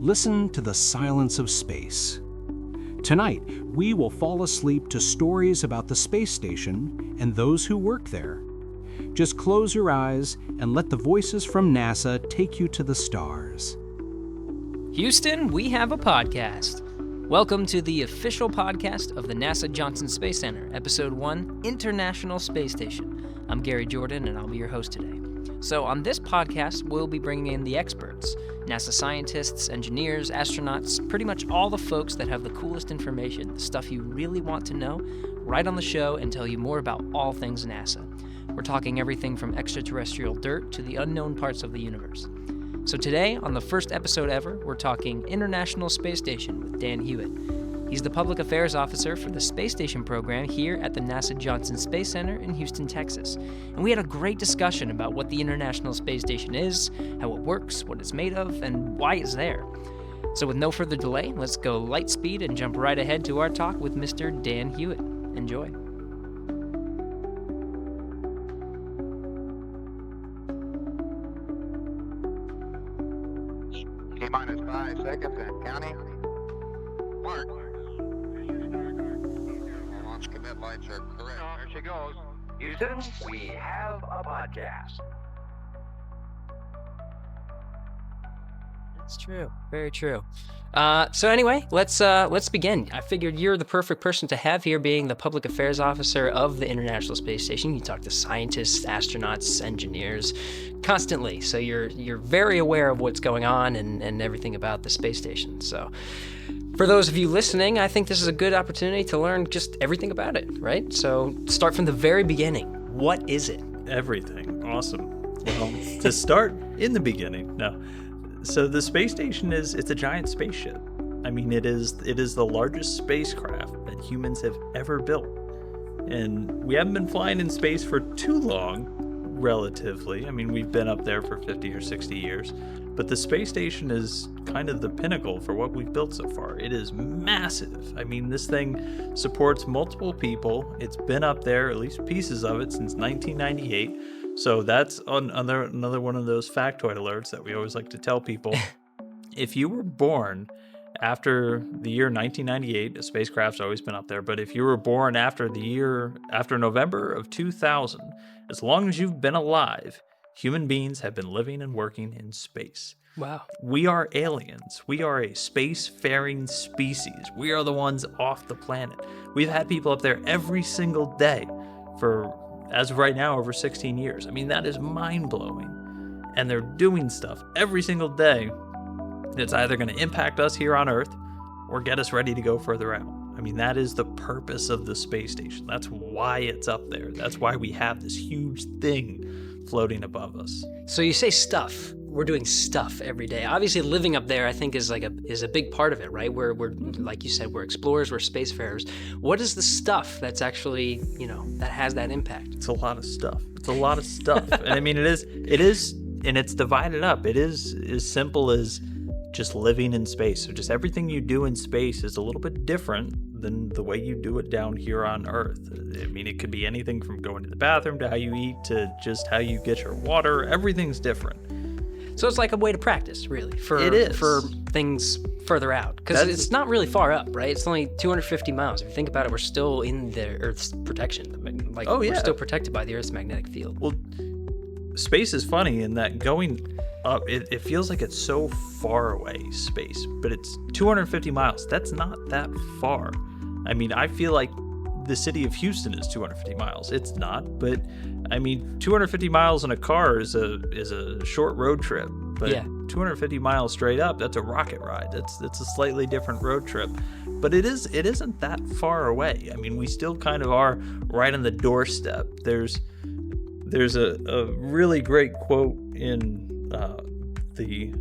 listen to the silence of space. Tonight, we will fall asleep to stories about the space station and those who work there. Just close your eyes and let the voices from NASA take you to the stars. Houston, we have a podcast. Welcome to the official podcast of the NASA Johnson Space Center, Episode 1, International Space Station. I'm Gary Jordan, and I'll be your host today. So on this podcast, we'll be bringing in the experts, NASA scientists, engineers, astronauts, pretty much all the folks that have the coolest information, the stuff you really want to know, right on the show and tell you more about all things NASA. We're talking everything from extraterrestrial dirt to the unknown parts of the universe. So today, on the first episode ever, we're talking International Space Station with Dan Hewitt. He's the Public Affairs Officer for the Space Station program here at the NASA Johnson Space Center in Houston, Texas. And we had a great discussion about what the International Space Station is, how it works, what it's made of, and why it's there. So with no further delay, let's go light speed and jump right ahead to our talk with Mr. Dan Hewitt. Enjoy. T-minus 5 seconds and counting. Mark. Launch commit lights are correct. There she goes. Houston, we have a podcast. That's true. Very true. So anyway, let's begin. I figured you're the perfect person to have here, being the Public Affairs Officer of the International Space Station. You talk to scientists, astronauts, engineers constantly, so you're very aware of what's going on and everything about the space station. So for those of you listening, I think this is a good opportunity to learn just everything about it, right? So start from the very beginning. What is it? Everything. Awesome. Well, to start in the beginning, no. So the space station it's a giant spaceship. I mean, it is the largest spacecraft that humans have ever built. And we haven't been flying in space for too long, relatively. I mean, we've been up there for 50 or 60 years. But the space station is kind of the pinnacle for what we've built so far. It is massive. I mean, this thing supports multiple people. It's been up there, at least pieces of it, since 1998. So that's another one of those factoid alerts that we always like to tell people. If you were born after the year 1998, a spacecraft's always been up there, but if you were born after November of 2000, as long as you've been alive, human beings have been living and working in space. Wow. We are aliens. We are a spacefaring species. We are the ones off the planet. We've had people up there every single day for, as of right now, over 16 years. I mean, that is mind-blowing. And they're doing stuff every single day that's either going to impact us here on Earth or get us ready to go further out. I mean, that is the purpose of the space station. That's why it's up there. That's why we have this huge thing floating above us. So you say stuff. We're doing stuff every day. Obviously, living up there, I think, is a big part of it, right? We're like you said, we're explorers, we're spacefarers. What is the stuff that's actually, that has that impact? It's a lot of stuff. And I mean, it is, and it's divided up. It is as simple as just living in space. So just everything you do in space is a little bit different than the way you do it down here on Earth. I mean, it could be anything from going to the bathroom to how you eat to just how you get your water. Everything's different. So it's like a way to practice, really, for things further out. Because it's not really far up, right? It's only 250 miles. If you think about it, we're still in the Earth's protection. We're still protected by the Earth's magnetic field. Well, space is funny in that going up, it feels like it's so far away, space, but it's 250 miles. That's not that far. I mean, I feel like the city of Houston is 250 miles. It's not, but I mean, 250 miles in a car is a short road trip, but 250 miles straight up, that's a rocket ride. That's a slightly different road trip, but it isn't that far away. I mean, we still kind of are right on the doorstep. There's a really great quote in the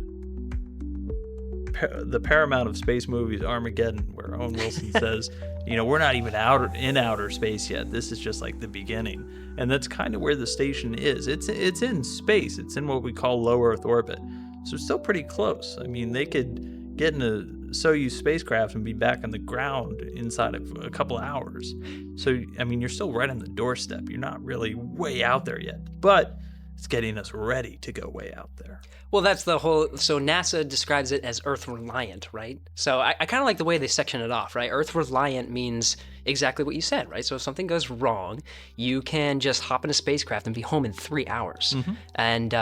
Paramount of space movies, Armageddon, where Owen Wilson says, we're not even in outer space yet. This is just like the beginning. And that's kind of where the station is. It's in space. It's in what we call low Earth orbit. So it's still pretty close. I mean, they could get in a Soyuz spacecraft and be back on the ground inside of a couple hours. So, I mean, you're still right on the doorstep. You're not really way out there yet. But It's getting us ready to go way out there. Well, that's the whole. So NASA describes it as Earth reliant, right? So I kind of like the way they section it off, right? Earth reliant means exactly what you said, right? So if something goes wrong, you can just hop in a spacecraft and be home in 3 hours, and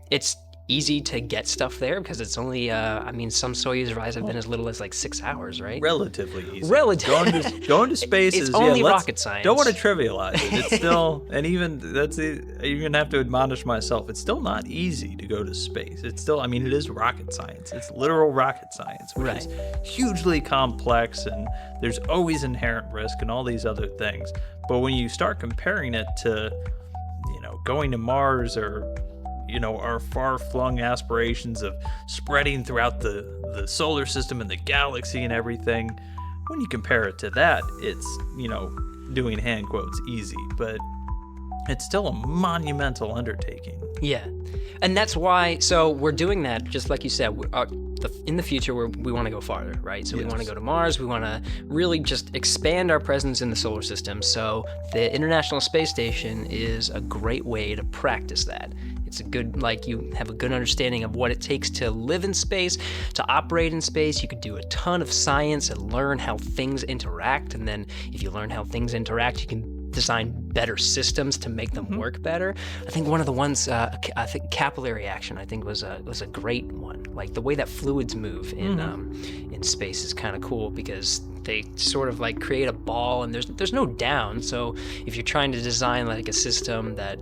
it's easy to get stuff there because it's only. I mean, some Soyuz rides have been as little as like 6 hours, right? Relatively easy. Going to space it's is only rocket science. Don't want to trivialize it. It's still, and even I even have to admonish myself. It's still not easy to go to space. It's still, I mean, it is rocket science. It's literal rocket science, which is hugely complex, and there's always inherent risk and all these other things. But when you start comparing it to, going to Mars or our far-flung aspirations of spreading throughout the solar system and the galaxy and everything, when you compare it to that, it's, doing hand quotes easy, but it's still a monumental undertaking. Yeah. And that's why, so we're doing that, just like you said, in the future, we want to go farther, right? So we want to go to Mars. We want to really just expand our presence in the solar system. So the International Space Station is a great way to practice that. It's a good, you have a good understanding of what it takes to live in space, to operate in space. You could do a ton of science and learn how things interact. And then if you learn how things interact, you can design better systems to make them work better. I think one of the ones, I think capillary action, I think was a great one. Like the way that fluids move in space is kind of cool because they sort of create a ball and there's no down. So if you're trying to design like a system that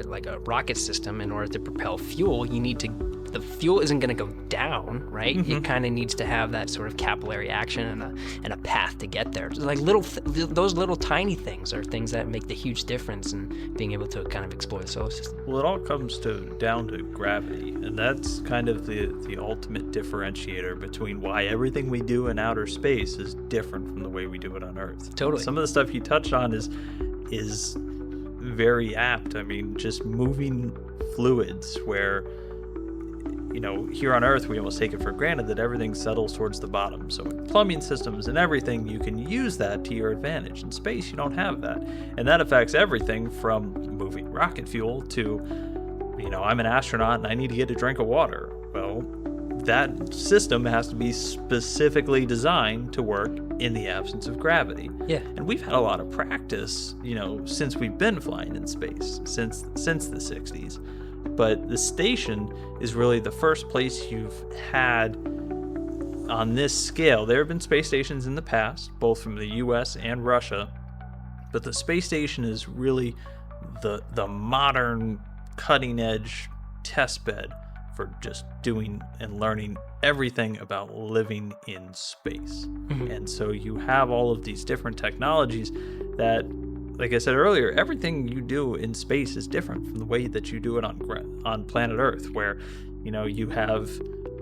like a rocket system, in order to propel fuel, the fuel isn't going to go down, right? It kind of needs to have that sort of capillary action and a path to get there. Like those little tiny things are things that make the huge difference in being able to kind of explore the solar system. Well, it all comes down to gravity, and that's kind of the ultimate differentiator between why everything we do in outer space is different from the way we do it on Earth. Totally. Some of the stuff you touched on is very apt. I mean, just moving fluids where, here on Earth, we almost take it for granted that everything settles towards the bottom. So in plumbing systems and everything, you can use that to your advantage. In space, you don't have that. And that affects everything from moving rocket fuel to, I'm an astronaut and I need to get a drink of water. Well, that system has to be specifically designed to work in the absence of gravity. Yeah. And we've had a lot of practice, since we've been flying in space, since the 60s. But the station is really the first place you've had on this scale. There have been space stations in the past, both from the US and Russia, but the space station is really the modern cutting edge test bed for just doing and learning everything about living in space. And so you have all of these different technologies that, like I said earlier, everything you do in space is different from the way that you do it on planet Earth, where, you have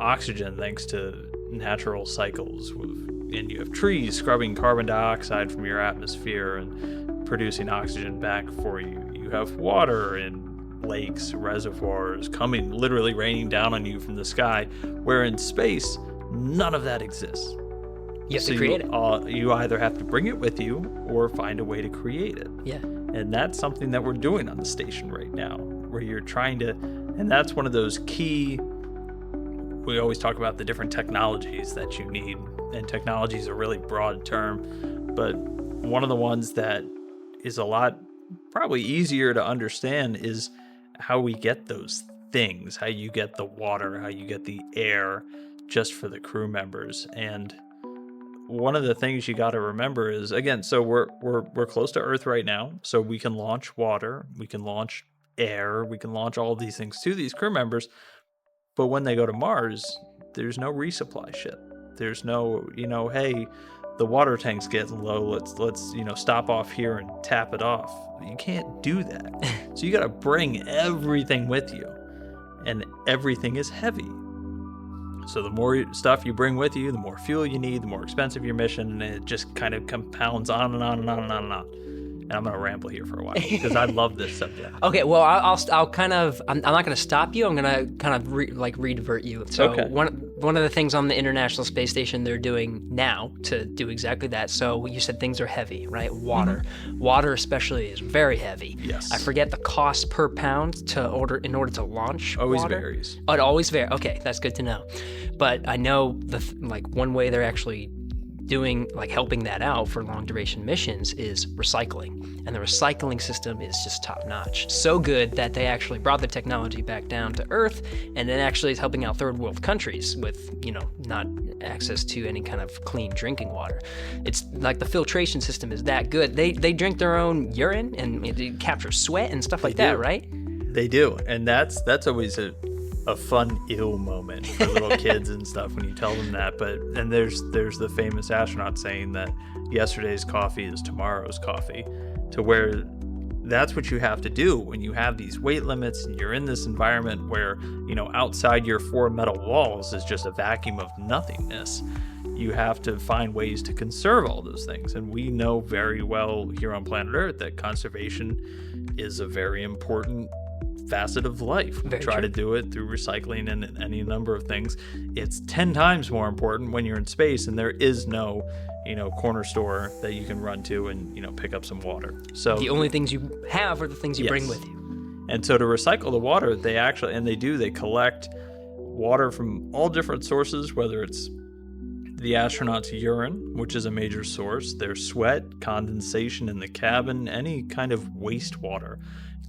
oxygen thanks to natural cycles, and you have trees scrubbing carbon dioxide from your atmosphere and producing oxygen back for you. You have water and lakes, reservoirs literally raining down on you from the sky, where in space, none of that exists. You have to create it. You either have to bring it with you or find a way to create it. Yeah. And that's something that we're doing on the station right now, where you're trying to, and that's one of those key, we always talk about the different technologies that you need, and technology is a really broad term, but one of the ones that is a lot probably easier to understand is how we get those things, how you get the water, how you get the air just for the crew members. And one of the things you got to remember is, again, so we're close to Earth right now, so we can launch water, we can launch air, we can launch all of these things to these crew members. But when they go to Mars, there's no resupply ship. There's no, hey, the water tank's getting low, let's stop off here and tap it off. You can't do that. So you got to bring everything with you, and everything is heavy. So the more stuff you bring with you, the more fuel you need, the more expensive your mission, and it just kind of compounds on and on and on and on and on. And I'm going to ramble here for a while because I love this subject. Okay, well, I'll kind of, I'm not going to stop you. I'm going to kind of redivert you. So okay. one of the things on the International Space Station they're doing now to do exactly that. So you said things are heavy, right? Water. Water especially is very heavy. Yes. I forget the cost per pound in order to launch Always water. varies. Oh, it always varies. Okay, that's good to know. But I know one way they're actually doing, helping that out for long duration missions is recycling. And the recycling system is just top notch. So good that they actually brought the technology back down to Earth, and then actually is helping out third world countries with, not access to any kind of clean drinking water. It's like the filtration system is that good. They drink their own urine and it captures sweat and stuff like that, right? They do. And that's always a fun ill moment for little kids and stuff when you tell them that. And there's the famous astronaut saying that yesterday's coffee is tomorrow's coffee, to where that's what you have to do when you have these weight limits and you're in this environment where, outside your four metal walls is just a vacuum of nothingness. You have to find ways to conserve all those things. And we know very well here on planet Earth that conservation is a very important facet of life. We try to do it through recycling and any number of things. It's 10 times more important when you're in space and there is no, corner store that you can run to and, pick up some water. So the only things you have are the things you bring with you. And so to recycle the water, they collect water from all different sources, whether it's the astronauts' urine, which is a major source, their sweat, condensation in the cabin, any kind of wastewater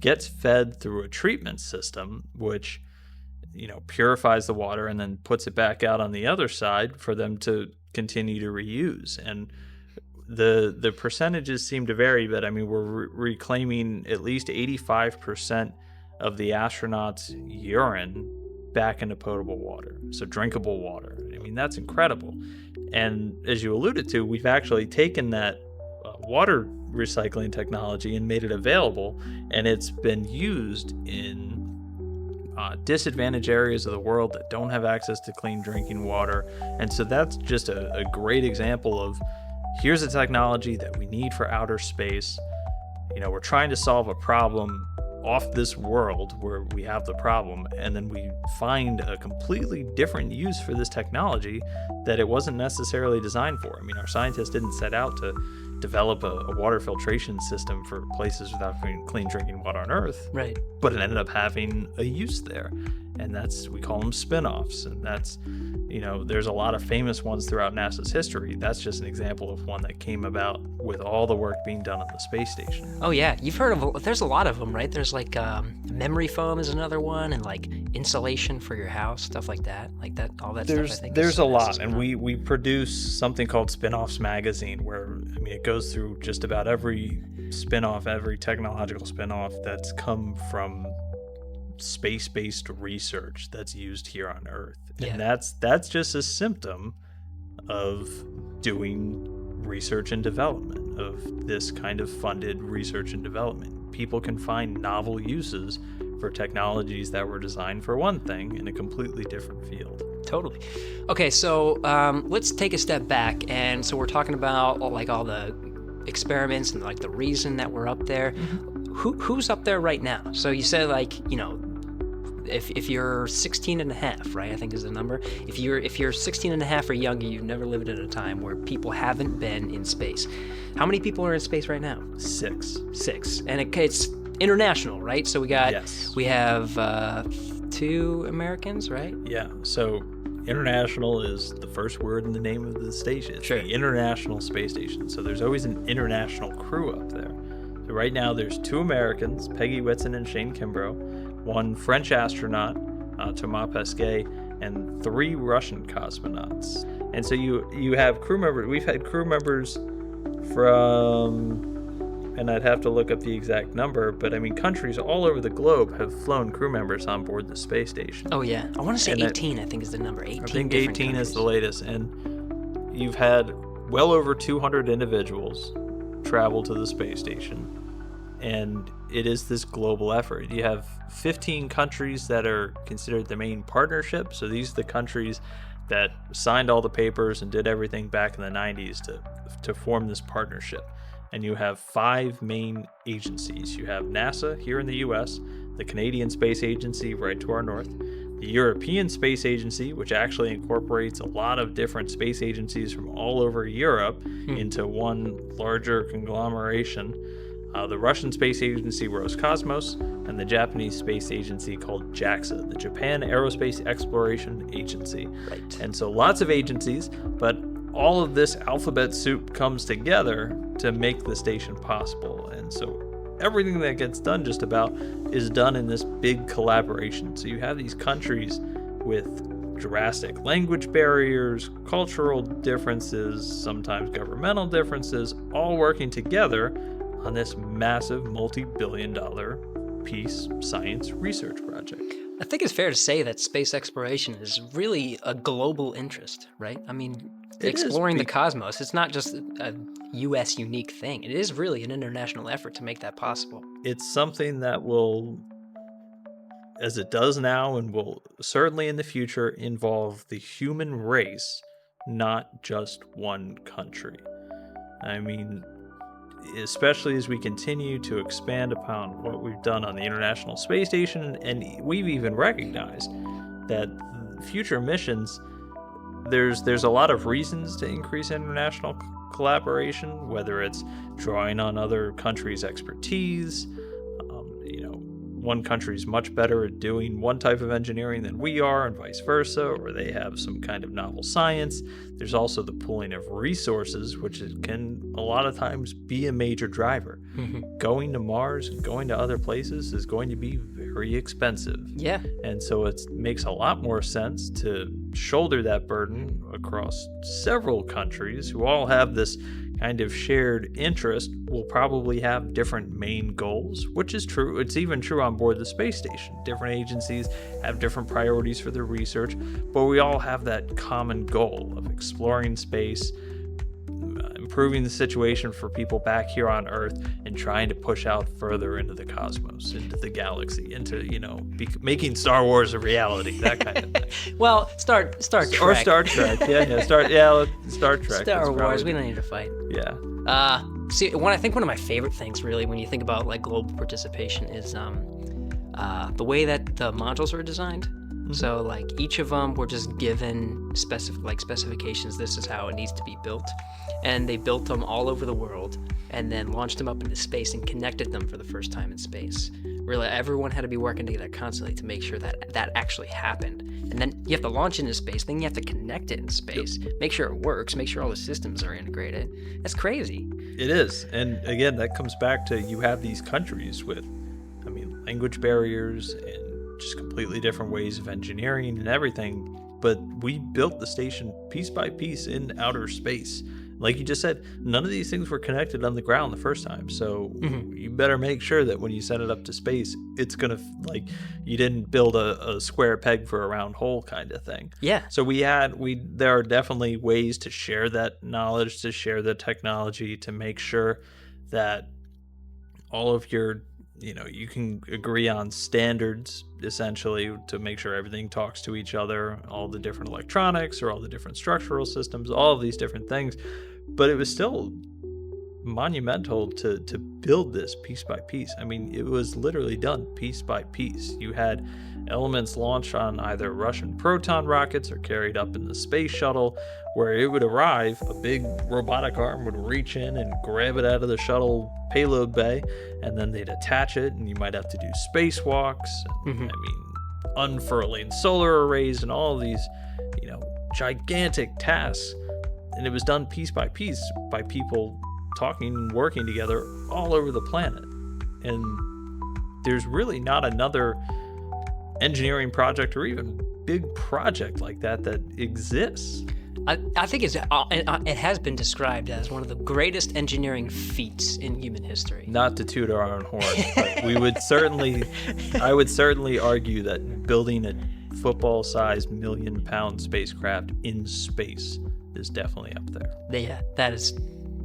gets fed through a treatment system, which, purifies the water and then puts it back out on the other side for them to continue to reuse. And the percentages seem to vary, but we're reclaiming at least 85% of the astronauts' urine back into potable water, so drinkable water. That's incredible. And as you alluded to, we've actually taken that water recycling technology and made it available, and it's been used in disadvantaged areas of the world that don't have access to clean drinking water. And so that's just a great example of, here's a technology that we need for outer space. We're trying to solve a problem off this world where we have the problem, and then we find a completely different use for this technology that it wasn't necessarily designed for. Our scientists didn't set out to develop a water filtration system for places without clean drinking water on Earth, right? But it ended up having a use there, and we call them spin-offs. And that's, there's a lot of famous ones throughout NASA's history. That's just an example of one that came about with all the work being done on the space station. Oh yeah, you've heard of, there's a lot of them, right? There's memory foam is another one, and insulation for your house, stuff like that, all that stuff. I think there's a lot, and we produce something called Spin-Offs Magazine, where it goes through just about every spin-off, every technological spin-off that's come from space-based research that's used here on Earth. And that's just a symptom of doing research and development, of this kind of funded research and development. People can find novel uses for technologies that were designed for one thing in a completely different field. Totally. Okay, so let's take a step back. And so we're talking about all the experiments and the reason that we're up there. Who's up there right now? So you said if you're 16 and a half, right, I think is the number. If you're 16 and a half or younger, you've never lived in a time where people haven't been in space. How many people are in space right now? Six. And it's international, right? So we have 2 Americans, right? Yeah. So international is the first word in the name of the station. It's the International Space Station. So there's always an international crew up there. So right now there's 2 Americans, Peggy Whitson and Shane Kimbrough, 1 French astronaut, Thomas Pesquet, and 3 Russian cosmonauts. And so you have crew members. We've had crew members from, and I'd have to look up the exact number, but countries all over the globe have flown crew members on board the space station. Oh yeah, I want to say 18. I think is the number. 18. I think 18 is the latest, and you've had well over 200 individuals travel to the space station. And it is this global effort. You have 15 countries that are considered the main partnership. So these are the countries that signed all the papers and did everything back in the 90s to form this partnership. And you have 5 main agencies. You have NASA here in the US, the Canadian Space Agency right to our north, the the European Space Agency, which actually incorporates a lot of different space agencies from all over Europe into one larger conglomeration, the Russian Space Agency Roscosmos, and the Japanese Space Agency called JAXA, the Japan Aerospace Exploration Agency. Right. And so lots of agencies, but all of this alphabet soup comes together to make the station possible. And so everything that gets done just about is done in this big collaboration. So you have these countries with drastic language barriers, cultural differences, sometimes governmental differences, all working together on this massive multi-billion-dollar peace science research project. I think it's fair to say that space exploration is really a global interest, right? I mean, exploring the cosmos, it's not just a U.S. unique thing. It is really an international effort to make that possible. It's something that will, as it does now and will certainly in the future, involve the human race, not just one country. I mean, especially as we continue to expand upon what we've done on the International Space Station, and we've even recognized that future missions, there's a lot of reasons to increase international collaboration, whether it's drawing on other countries' expertise. One country's much better at doing one type of engineering than we are, and vice versa, or they have some kind of novel science. There's also the pooling of resources, which can a lot of times be a major driver. Going to Mars and going to other places is going to be very expensive. Yeah. And so it makes a lot more sense to shoulder that burden across several countries who all have this kind of shared interest, will probably have different main goals, which is true. It's even true on board the space station. Different agencies have different priorities for their research, but we all have that common goal of exploring space, improving the situation for people back here on Earth, and trying to push out further into the cosmos, into the galaxy, into, making Star Wars a reality, that kind of thing. Well, Star Trek. Or Star Trek, Star Trek. Star Wars, we don't need to fight. Yeah. I think one of my favorite things, really, when you think about like global participation, is the way that the modules were designed. So like each of them were just given specifications. This is how it needs to be built, and they built them all over the world, and then launched them up into space and connected them for the first time in space. Really, everyone had to be working together constantly to make sure that that actually happened. And then you have to launch into space, then you have to connect it in space, make sure it works, make sure all the systems are integrated. That's crazy. It is. And again, that comes back to, you have these countries with, language barriers and just completely different ways of engineering and everything. But we built the station piece by piece in outer space. Like you just said, none of these things were connected on the ground the first time. So you better make sure that when you send it up to space, it's going to, you didn't build a square peg for a round hole kind of thing. Yeah. So there are definitely ways to share that knowledge, to share the technology, to make sure that all of your, you can agree on standards, essentially, to make sure everything talks to each other, all the different electronics or all the different structural systems, all of these different things. But it was still monumental to build this piece by piece. It was literally done piece by piece. You had elements launched on either Russian Proton rockets or carried up in the space shuttle, where it would arrive, a big robotic arm would reach in and grab it out of the shuttle payload bay, and then they'd attach it, and you might have to do spacewalks, unfurling solar arrays, and all of these, gigantic tasks. And it was done piece by piece by people talking and working together all over the planet. And there's really not another engineering project or even big project like that exists. I think it has been described as one of the greatest engineering feats in human history. Not to toot our own horn, but I would certainly argue that building a football-sized 1 million-pound spacecraft in space is definitely up there. Yeah, that is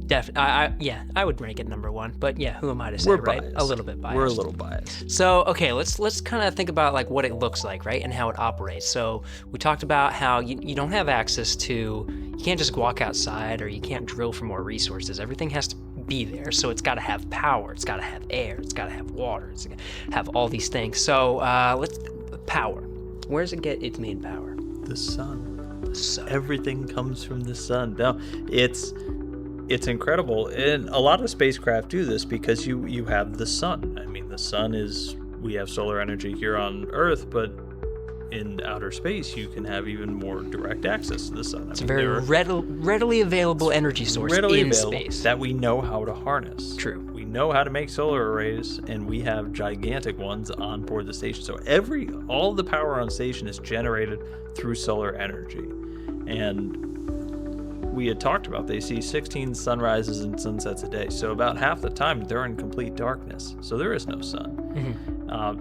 definitely. I would rank it number one. But yeah, who am I to say, We're right? biased. A little bit biased. We're a little biased. So okay, let's kind of think about what it looks like, right, and how it operates. So we talked about how you don't have access to, you can't just walk outside, or you can't drill for more resources. Everything has to be there. So it's got to have power. It's got to have air. It's got to have water. It's got to have all these things. So let's power. where does it get its main power? The sun. The sun. Everything comes from the sun. Now, it's incredible, and a lot of spacecraft do this because you have the sun. I mean, the sun is, we have solar energy here on Earth, but in outer space you can have even more direct access to the sun. It's a very readily available energy source in space that we know how to harness. True. We know how to make solar arrays, and we have gigantic ones on board the station. So all the power on station is generated through solar energy. And we had talked about, they see 16 sunrises and sunsets a day. So about half the time they're in complete darkness. So there is no sun.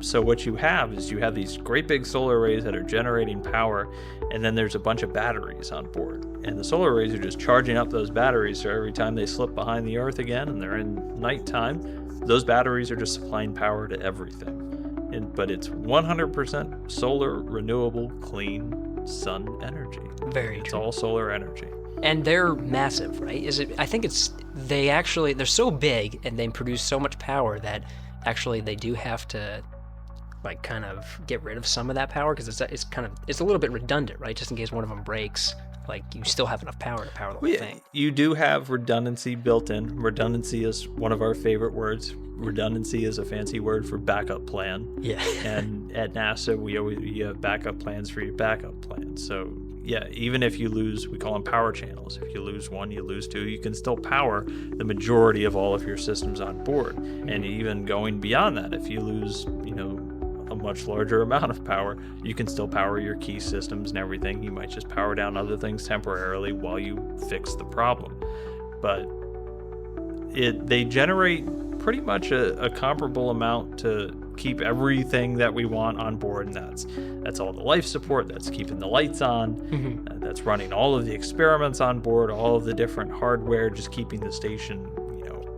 So what you have is you have these great big solar arrays that are generating power, and then there's a bunch of batteries on board. And the solar arrays are just charging up those batteries, so every time they slip behind the Earth again and they're in nighttime, those batteries are just supplying power to everything. But it's 100% solar, renewable, clean sun energy. Very It's true. all solar energy. And they're massive, right? I think they're so big and they produce so much power that actually they do have to like kind of get rid of some of that power, because it's a little bit redundant, right? Just in case one of them breaks, like you still have enough power to power the whole thing. You do have redundancy built in. Redundancy is one of our favorite words. Redundancy is a fancy word for backup plan. Yeah. And at NASA, you have backup plans for your backup plans. So yeah, even if you lose, we call them power channels. If you lose one, you lose two, you can still power the majority of all of your systems on board. And even going beyond that, if you lose, a much larger amount of power, you can still power your key systems and everything. You might just power down other things temporarily while you fix the problem. But they generate pretty much a comparable amount to keep everything that we want on board, and that's all the life support, that's keeping the lights on, that's running all of the experiments on board, all of the different hardware, just keeping the station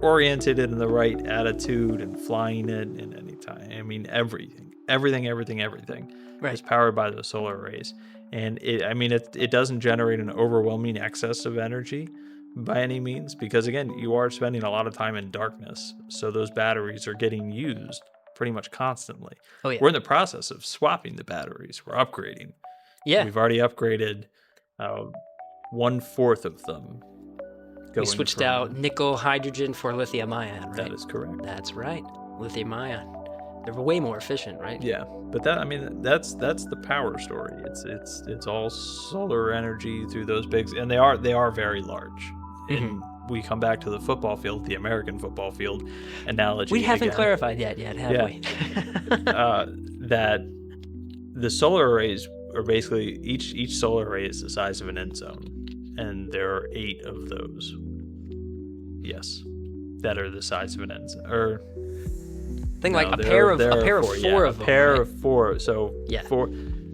oriented in the right attitude and flying it in any time. I mean, everything Right. is powered by those solar arrays. And it doesn't generate an overwhelming excess of energy by any means, because again, you are spending a lot of time in darkness, so those batteries are getting used pretty much constantly. Oh yeah. We're in the process of swapping the batteries. We're upgrading. Yeah. We've already upgraded 1/4 of them. We switched out nickel hydrogen for lithium ion, right? That is correct. That's right. Lithium ion. They're way more efficient, right? Yeah, but that's the power story. It's all solar energy through those bigs, and they are very large. And we come back to the football field, the American football field analogy. We haven't again. clarified that yet, have we? That the solar arrays are basically each solar array is the size of an end zone, and there are 8 of those. Yes, that are the size of an end zone. Or Think like a there pair are of four yeah, of them. A pair right? of 4. So Yeah. 4.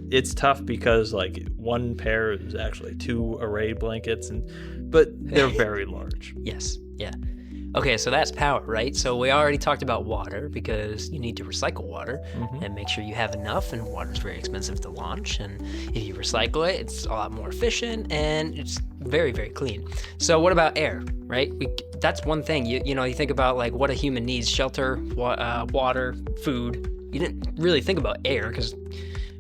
It's tough because like one pair is actually 2 array blankets, but they're very large. Yes. Yeah. Okay, so that's power, right? So we already talked about water, because you need to recycle water and make sure you have enough, and water's very expensive to launch, and if you recycle it, it's a lot more efficient and it's very, very clean. So what about air, right? That's one thing. You think about like what a human needs: shelter, water, food. You didn't really think about air,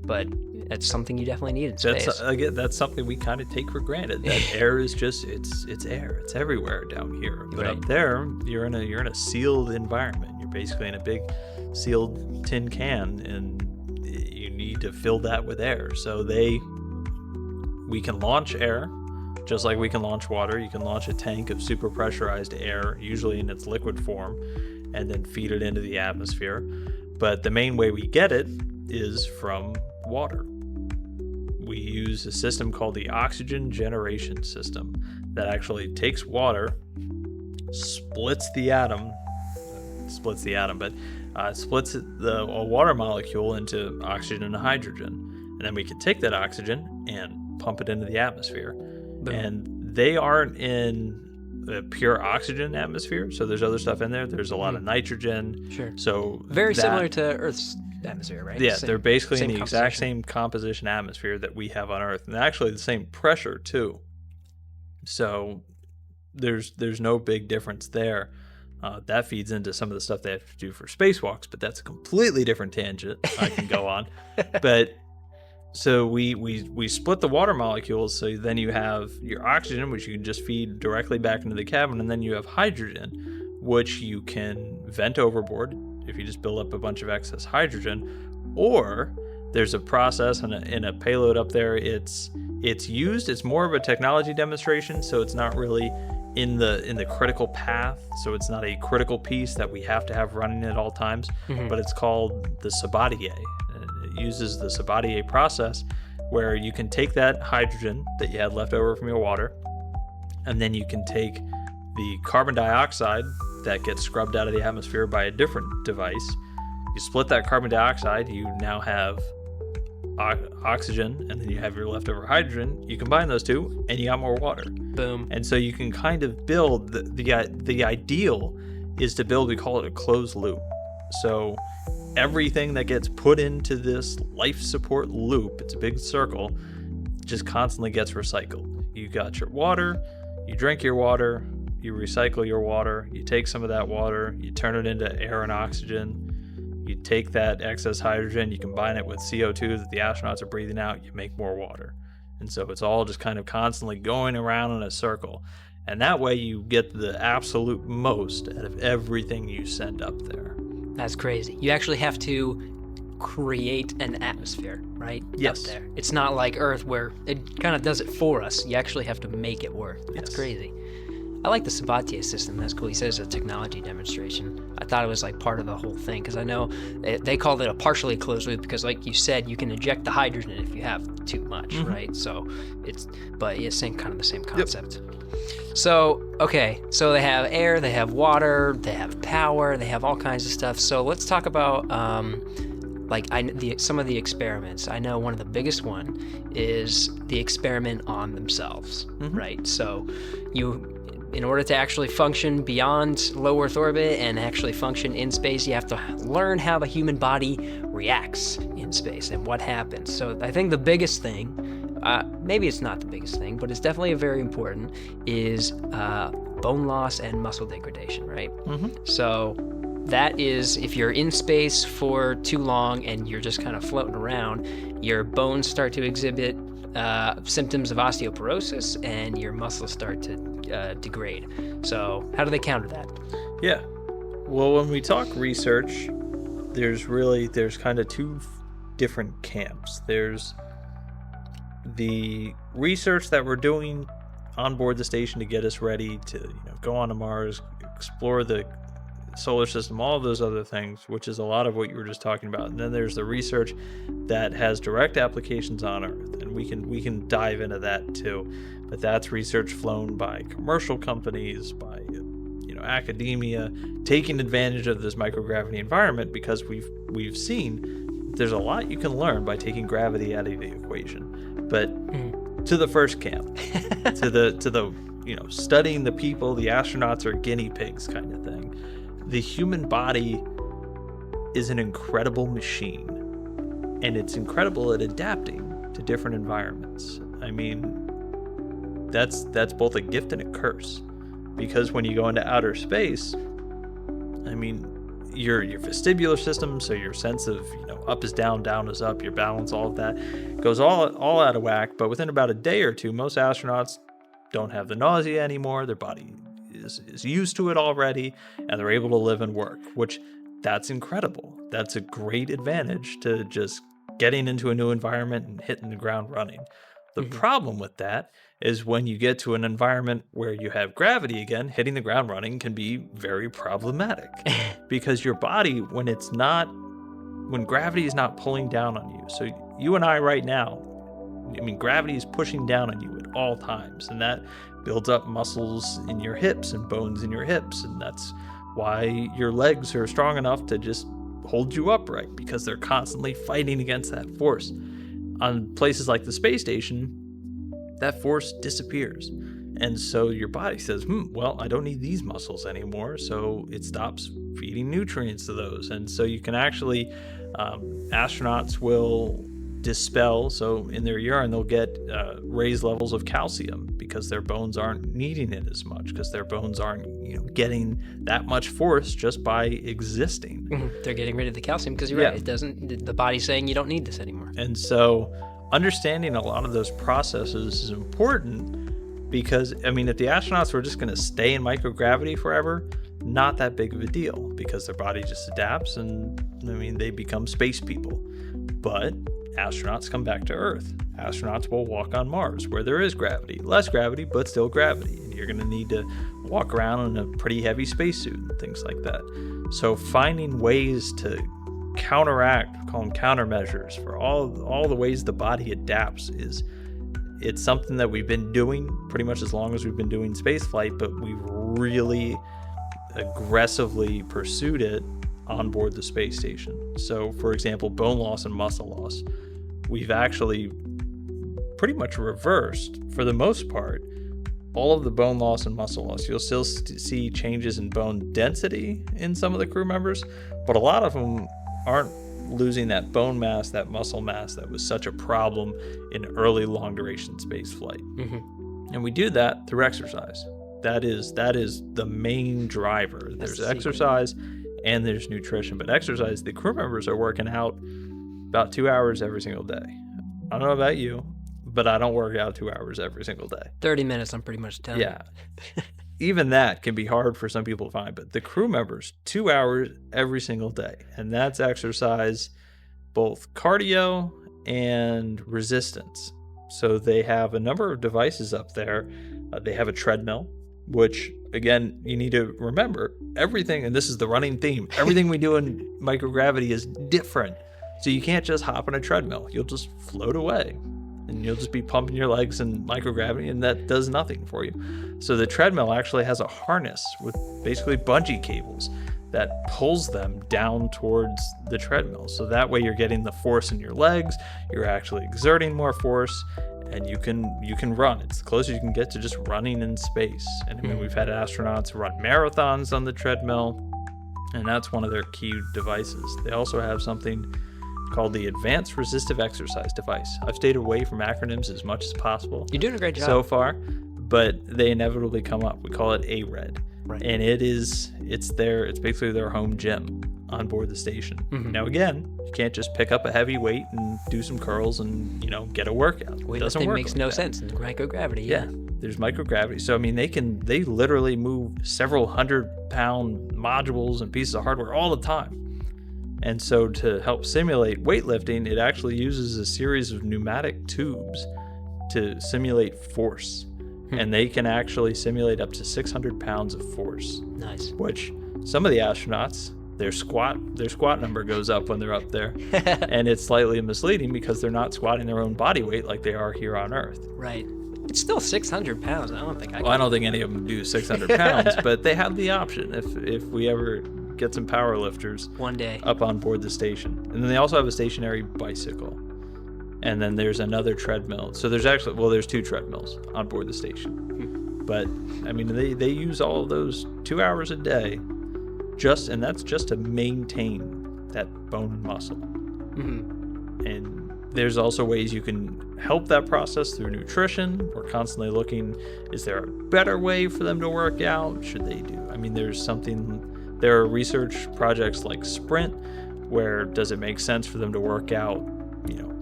but that's something you definitely need in space. That's something we kind of take for granted. That air is just it's air. It's everywhere down here. But Right. up there, you're in a sealed environment. You're basically in a big sealed tin can, and you need to fill that with air. So we can launch air, just like we can launch water. You can launch a tank of super pressurized air, usually in its liquid form, and then feed it into the atmosphere. But the main way we get it is from water. We use a system called the oxygen generation system that actually takes water, splits the water molecule into oxygen and hydrogen. And then we can take that oxygen and pump it into the atmosphere. Boom. And they aren't in the pure oxygen atmosphere, so there's other stuff in there. There's a lot of nitrogen. Sure. So Very similar to Earth's atmosphere, right? Yeah, they're basically in the exact composition. same composition atmosphere that we have on Earth, and actually the same pressure too. So there's no big difference there. That feeds into some of the stuff they have to do for spacewalks, but that's a completely different tangent I can go on. But So we split the water molecules, so then you have your oxygen, which you can just feed directly back into the cabin, and then you have hydrogen, which you can vent overboard if you just build up a bunch of excess hydrogen, or there's a process in a payload up there. It's more of a technology demonstration, so it's not really in the critical path, so it's not a critical piece that we have to have running at all times, but it's called the Sabatier. It uses the Sabatier process, where you can take that hydrogen that you had left over from your water, and then you can take the carbon dioxide that gets scrubbed out of the atmosphere by a different device. You split that carbon dioxide, you now have oxygen, and then you have your leftover hydrogen. You combine those two, and you got more water. Boom. And so you can kind of build the ideal is to build, we call it a closed loop. So everything that gets put into this life support loop, it's a big circle, just constantly gets recycled. You got your water, you drink your water, you recycle your water, you take some of that water, you turn it into air and oxygen. You take that excess hydrogen, you combine it with CO2 that the astronauts are breathing out, you make more water. And so it's all just kind of constantly going around in a circle. And that way you get the absolute most out of everything you send up there. That's crazy. You actually have to create an atmosphere, right? Yes. Up there. It's not like Earth where it kind of does it for us. You actually have to make it work. That's crazy. I like the Sabatier system. That's cool. He says it's a technology demonstration. I thought it was like part of the whole thing, because I know they called it a partially closed loop because, like you said, you can eject the hydrogen if you have too much, right? So it's kind of the same concept. Yep. So, okay, so they have air, they have water, they have power, they have all kinds of stuff. So let's talk about some of the experiments. I know one of the biggest one is the experiment on themselves, right? So in order to actually function beyond low Earth orbit and actually function in space, you have to learn how the human body reacts in space and what happens. So I think the biggest thing, maybe it's not the biggest thing, but it's definitely very important, is bone loss and muscle degradation, right? So that is, if you're in space for too long and you're just kind of floating around, your bones start to exhibit symptoms of osteoporosis and your muscles start to degrade. So how do they counter that? Yeah. Well, when we talk research, there's kind of two different camps. There's the research that we're doing on board the station to get us ready to go on to Mars, explore the solar system, all of those other things, which is a lot of what you were just talking about. And then there's the research that has direct applications on Earth, and we can dive into that too. But that's research flown by commercial companies, by academia, taking advantage of this microgravity environment, because we've seen there's a lot you can learn by taking gravity out of the equation. But to the first camp, to the studying the people, the astronauts are guinea pigs kind of thing. The human body is an incredible machine, and it's incredible at adapting to different environments. I mean, that's both a gift and a curse, because when you go into outer space, I mean, your vestibular system, so your sense of up is down, down is up, your balance, all of that goes all out of whack. But within about a day or two, most astronauts don't have the nausea anymore. Their body is used to it already, and they're able to live and work, which that's incredible. That's a great advantage to just getting into a new environment and hitting the ground running. The problem with that is when you get to an environment where you have gravity again, hitting the ground running can be very problematic because your body, when gravity is not pulling down on you. So you and I right now, I mean, gravity is pushing down on you at all times, and that builds up muscles in your hips and bones in your hips, and that's why your legs are strong enough to just hold you upright, because they're constantly fighting against that force. On places like the space station, that force disappears, and so your body says, well, I don't need these muscles anymore, so it stops feeding nutrients to those. And so you can actually, astronauts will dispel, so in their urine they'll get raised levels of calcium because their bones aren't needing it as much, because their bones aren't getting that much force just by existing. They're getting rid of the calcium because you're right, it doesn't, the body's saying you don't need this anymore. And so understanding a lot of those processes is important because, I mean, if the astronauts were just going to stay in microgravity forever, not that big of a deal because their body just adapts and, I mean, they become space people. But astronauts come back to Earth. Astronauts will walk on Mars where there is gravity. Less gravity, but still gravity. And you're going to need to walk around in a pretty heavy spacesuit and things like that. So finding ways to counteract, call them countermeasures, for all the ways the body adapts it's something that we've been doing pretty much as long as we've been doing spaceflight, but we've really aggressively pursued it on board the space station. So, for example, bone loss and muscle loss, we've actually pretty much reversed, for the most part, all of the bone loss and muscle loss. You'll still see changes in bone density in some of the crew members, but a lot of them aren't losing that bone mass, that muscle mass that was such a problem in early long duration space flight. Mm-hmm. And we do that through exercise. That is the main driver. There's exercise and there's nutrition, but exercise, the crew members are working out about 2 hours every single day. I don't know about you, but I don't work out 2 hours every single day. 30 minutes, I'm pretty much done. Yeah. Even that can be hard for some people to find, but the crew members, 2 hours every single day. And that's exercise, both cardio and resistance. So they have a number of devices up there. They have a treadmill, which, again, you need to remember everything, and this is the running theme, everything we do in microgravity is different. So you can't just hop on a treadmill. You'll just float away. And you'll just be pumping your legs in microgravity, and that does nothing for you. So the treadmill actually has a harness with basically bungee cables that pulls them down towards the treadmill. So that way you're getting the force in your legs, you're actually exerting more force, and you can run. It's the closest you can get to just running in space. And I mean, we've had astronauts run marathons on the treadmill, and that's one of their key devices. They also have something called the Advanced Resistive Exercise Device. I've stayed away from acronyms as much as possible. You're doing a great job so far, but they inevitably come up. We call it ARED. Right. And it's basically their home gym on board the station. Mm-hmm. Now again, you can't just pick up a heavy weight and do some curls and, get a workout. Weightlifting makes no sense in microgravity. Yeah. There's microgravity. So I mean, they literally move several 100-pound modules and pieces of hardware all the time. And so to help simulate weightlifting, it actually uses a series of pneumatic tubes to simulate force. And they can actually simulate up to 600 pounds of force. Nice. Which some of the astronauts, their squat number goes up when they're up there. And it's slightly misleading because they're not squatting their own body weight like they are here on Earth. Right. It's still 600 pounds. I don't think I don't think any of them do 600 pounds, but they have the option if we ever get some power lifters one day up on board the station. And then they also have a stationary bicycle. And then there's another treadmill. So there's two treadmills on board the station. But I mean, they use all of those 2 hours a day, and that's just to maintain that bone and muscle. Mm-hmm. And there's also ways you can help that process through nutrition. We're constantly looking, is there a better way for them to work out? Should they do? I mean, there are research projects like Sprint, where does it make sense for them to work out,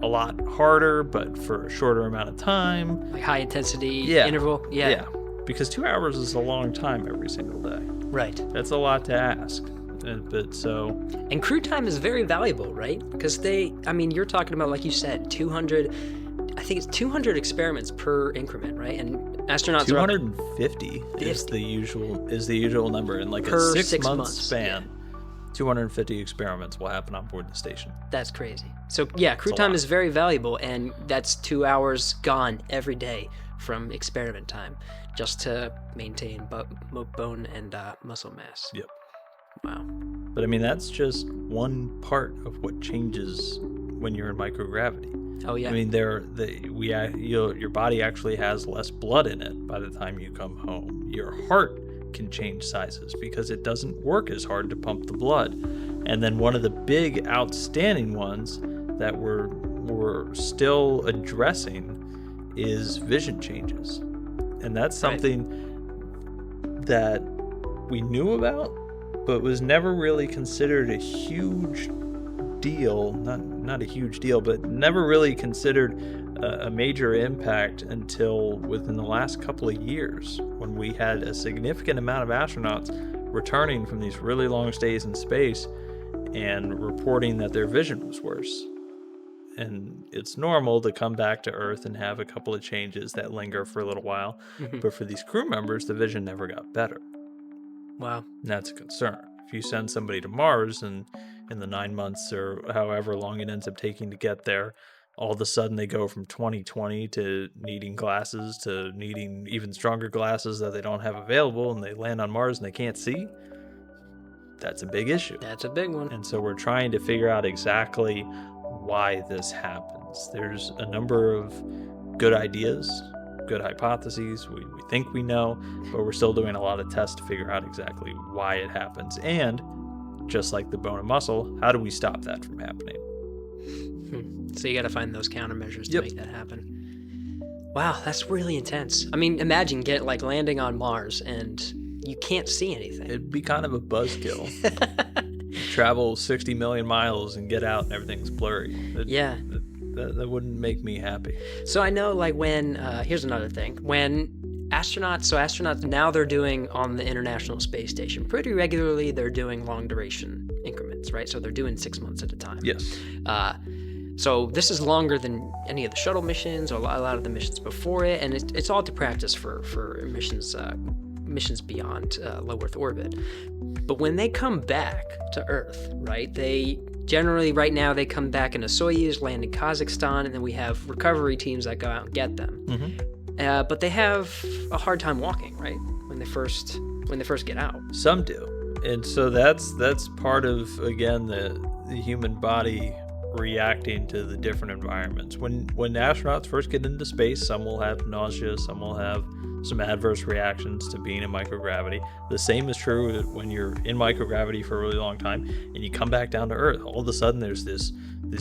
a lot harder, but for a shorter amount of time? Like high intensity interval? Yeah. Because 2 hours is a long time every single day. Right. That's a lot to ask. And crew time is very valuable, right? Because you're talking about, like you said, 200 experiments per increment, right? And astronauts 250 is the usual number in like a 6 month span. Yeah. 250 experiments will happen on board the station. That's crazy. So crew time is very valuable, and that's 2 hours gone every day from experiment time just to maintain bone and muscle mass. Yep. Wow. But I mean, that's just one part of what changes when you're in microgravity. Oh yeah. I mean, your body actually has less blood in it by the time you come home. Your heart can change sizes because it doesn't work as hard to pump the blood. And then one of the big outstanding ones that we're still addressing is vision changes. And that's something that we knew about, but was never really considered a huge deal, not not a huge deal, but never really considered a major impact until within the last couple of years, when we had a significant amount of astronauts returning from these really long stays in space and reporting that their vision was worse. And it's normal to come back to Earth and have a couple of changes that linger for a little while. But for these crew members, the vision never got better. Wow. And that's a concern. If you send somebody to Mars and in the 9 months or however long it ends up taking to get there, all of a sudden they go from 20/20 to needing glasses to needing even stronger glasses that they don't have available, and they land on Mars and they can't see, that's a big issue. That's a big one. And so we're trying to figure out exactly why this happens. There's a number of good ideas, good hypotheses. We think we know, but we're still doing a lot of tests to figure out exactly why it happens. And just like the bone and muscle, how do we stop that from happening? So you got to find those countermeasures to make that happen. Wow, that's really intense. I mean, imagine landing on Mars and you can't see anything. It'd be kind of a buzzkill. Travel 60 million miles and get out and everything's blurry. That wouldn't make me happy. So I know, when here's another thing. When astronauts now, they're doing on the International Space Station pretty regularly, they're doing long duration increments, right? So they're doing 6 months at a time. Yes. So this is longer than any of the shuttle missions or a lot of the missions before it, and it's all to practice for missions beyond low Earth orbit. But when they come back to Earth, right, they generally, right now, they come back in a Soyuz, land in Kazakhstan, and then we have recovery teams that go out and get them. But they have a hard time walking, right, when they first get out. Some do. And so that's part of, again, the human body reacting to the different environments. When astronauts first get into space, some will have nausea, some will have some adverse reactions to being in microgravity. The same is true when you're in microgravity for a really long time and you come back down to Earth. All of a sudden there's this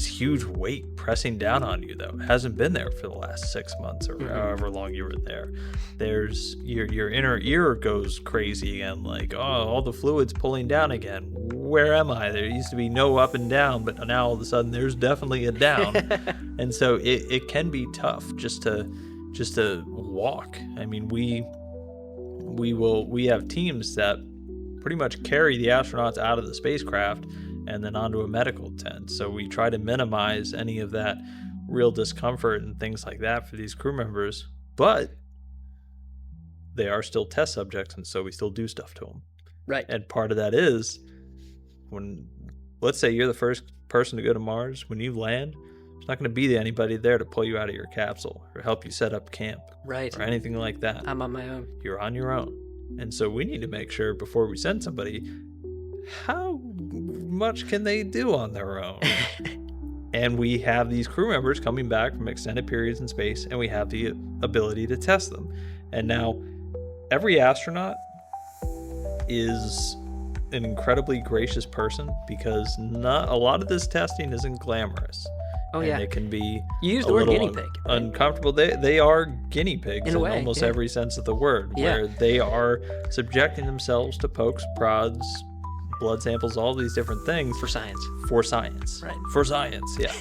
huge weight pressing down on you that hasn't been there for the last 6 months or however long you were there. There's your inner ear goes crazy again, all the fluid's pulling down again. Where am I? There used to be no up and down, but now all of a sudden there's definitely a down. And so it can be tough just to walk. I mean, we have teams that pretty much carry the astronauts out of the spacecraft and then onto a medical tent. So we try to minimize any of that real discomfort and things like that for these crew members, but they are still test subjects, and so we still do stuff to them. Right. And part of that is when, let's say you're the first person to go to Mars, when you land, there's not going to be anybody there to pull you out of your capsule or help you set up camp. Right. Or anything like that. I'm on my own. You're on your own. And so we need to make sure before we send somebody, how much can they do on their own? And we have these crew members coming back from extended periods in space, and we have the ability to test them. And now every astronaut is an incredibly gracious person, because not a lot of this testing isn't glamorous. Oh, and yeah. it can be You used the word guinea pig. Right? Uncomfortable. They are guinea pigs in a way, almost yeah. every sense of the word, where they are subjecting themselves to pokes, prods, blood samples, all these different things. For science. For science. Right. For science, yeah.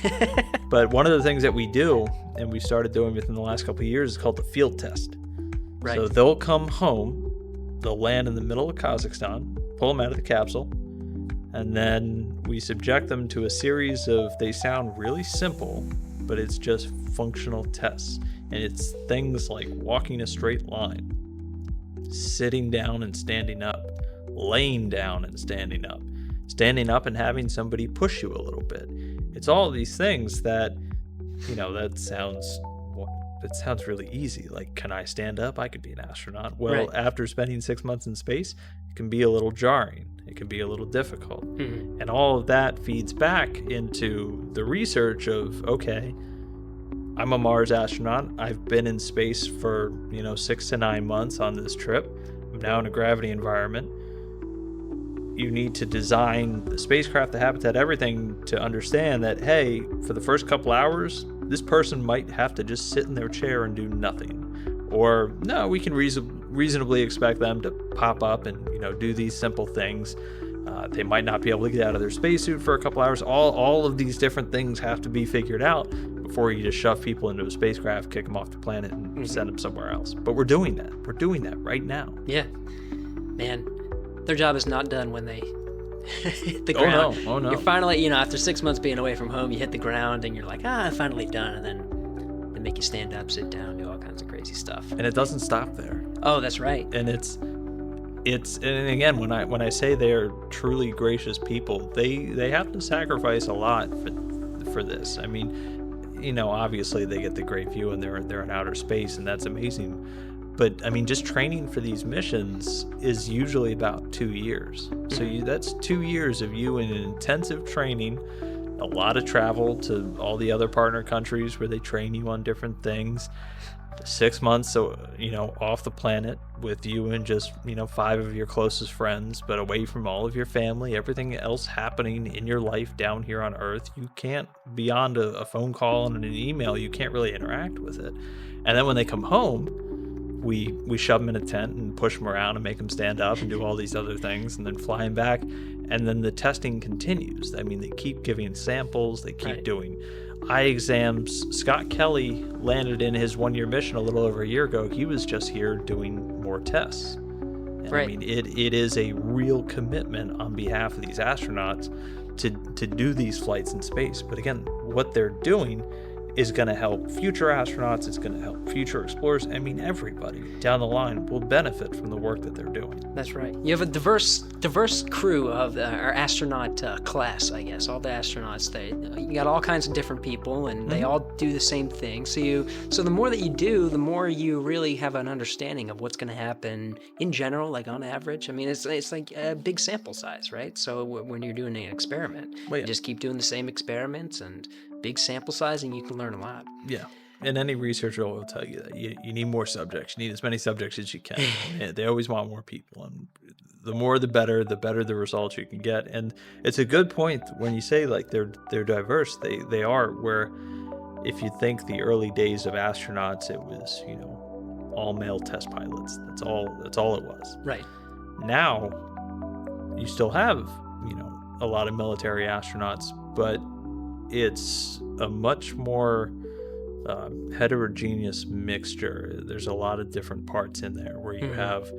But one of the things that we do, and we started doing within the last couple of years, is called the field test. Right. So they'll come home, they'll land in the middle of Kazakhstan, pull them out of the capsule, and then we subject them to a series of, they sound really simple, but it's just functional tests. And it's things like walking a straight line, sitting down and standing up, laying down and standing up and having somebody push you a little bit. It's all of these things that, that sounds really easy. Like, can I stand up? I could be an astronaut. Well, right. After spending 6 months in space, it can be a little jarring. It can be a little difficult. Mm-hmm. And all of that feeds back into the research of, okay, I'm a Mars astronaut. I've been in space for, 6 to 9 months on this trip. I'm now in a gravity environment. You need to design the spacecraft, the habitat, everything to understand that, hey, for the first couple hours, this person might have to just sit in their chair and do nothing. Or, no, we can reasonably expect them to pop up and, do these simple things. They might not be able to get out of their spacesuit for a couple hours. All of these different things have to be figured out before you just shove people into a spacecraft, kick them off the planet, and send them somewhere else. But we're doing that. We're doing that right now. Yeah. Man, their job is not done when they hit the ground. Oh no. You're finally, after 6 months being away from home, you hit the ground and you're like, I'm finally done. And then they make you stand up, sit down, do all kinds of crazy stuff. And it doesn't stop there. Oh, that's right. And it's and again, when I say they are truly gracious people, they have to sacrifice a lot for this. I mean, obviously they get the great view and they're in outer space, and that's amazing. But I mean, just training for these missions is usually about 2 years. So that's 2 years of you in intensive training, a lot of travel to all the other partner countries where they train you on different things. 6 months, so off the planet with you and just 5 of your closest friends, but away from all of your family, everything else happening in your life down here on Earth. You can't, beyond a phone call and an email, you can't really interact with it. And then when they come home, we shove them in a tent and push them around and make them stand up and do all these other things, and then fly them back. And then the testing continues. I mean, they keep giving samples, they keep doing eye exams. Scott Kelly landed in his 1-year mission a little over a year ago. He was just here doing more tests. And I mean, it is a real commitment on behalf of these astronauts to do these flights in space. But again, what they're doing is going to help future astronauts. It's going to help future explorers. I mean, everybody down the line will benefit from the work that they're doing. That's right. You have a diverse crew of our astronaut class, I guess. All the astronauts, you got all kinds of different people, and they all do the same thing. So the more that you do, the more you really have an understanding of what's going to happen in general, like on average. I mean, it's like a big sample size, right? So when you're doing an experiment, you just keep doing the same experiments and big sample size, and you can learn a lot. Yeah. And any researcher will tell you that you need more subjects. You need as many subjects as you can. They always want more people. And the more, the better the results you can get. And it's a good point when you say like they're diverse. They are, where if you think the early days of astronauts, it was, all male test pilots. That's all it was. Right. Now you still have, a lot of military astronauts, but it's a much more heterogeneous mixture. There's a lot of different parts in there where you have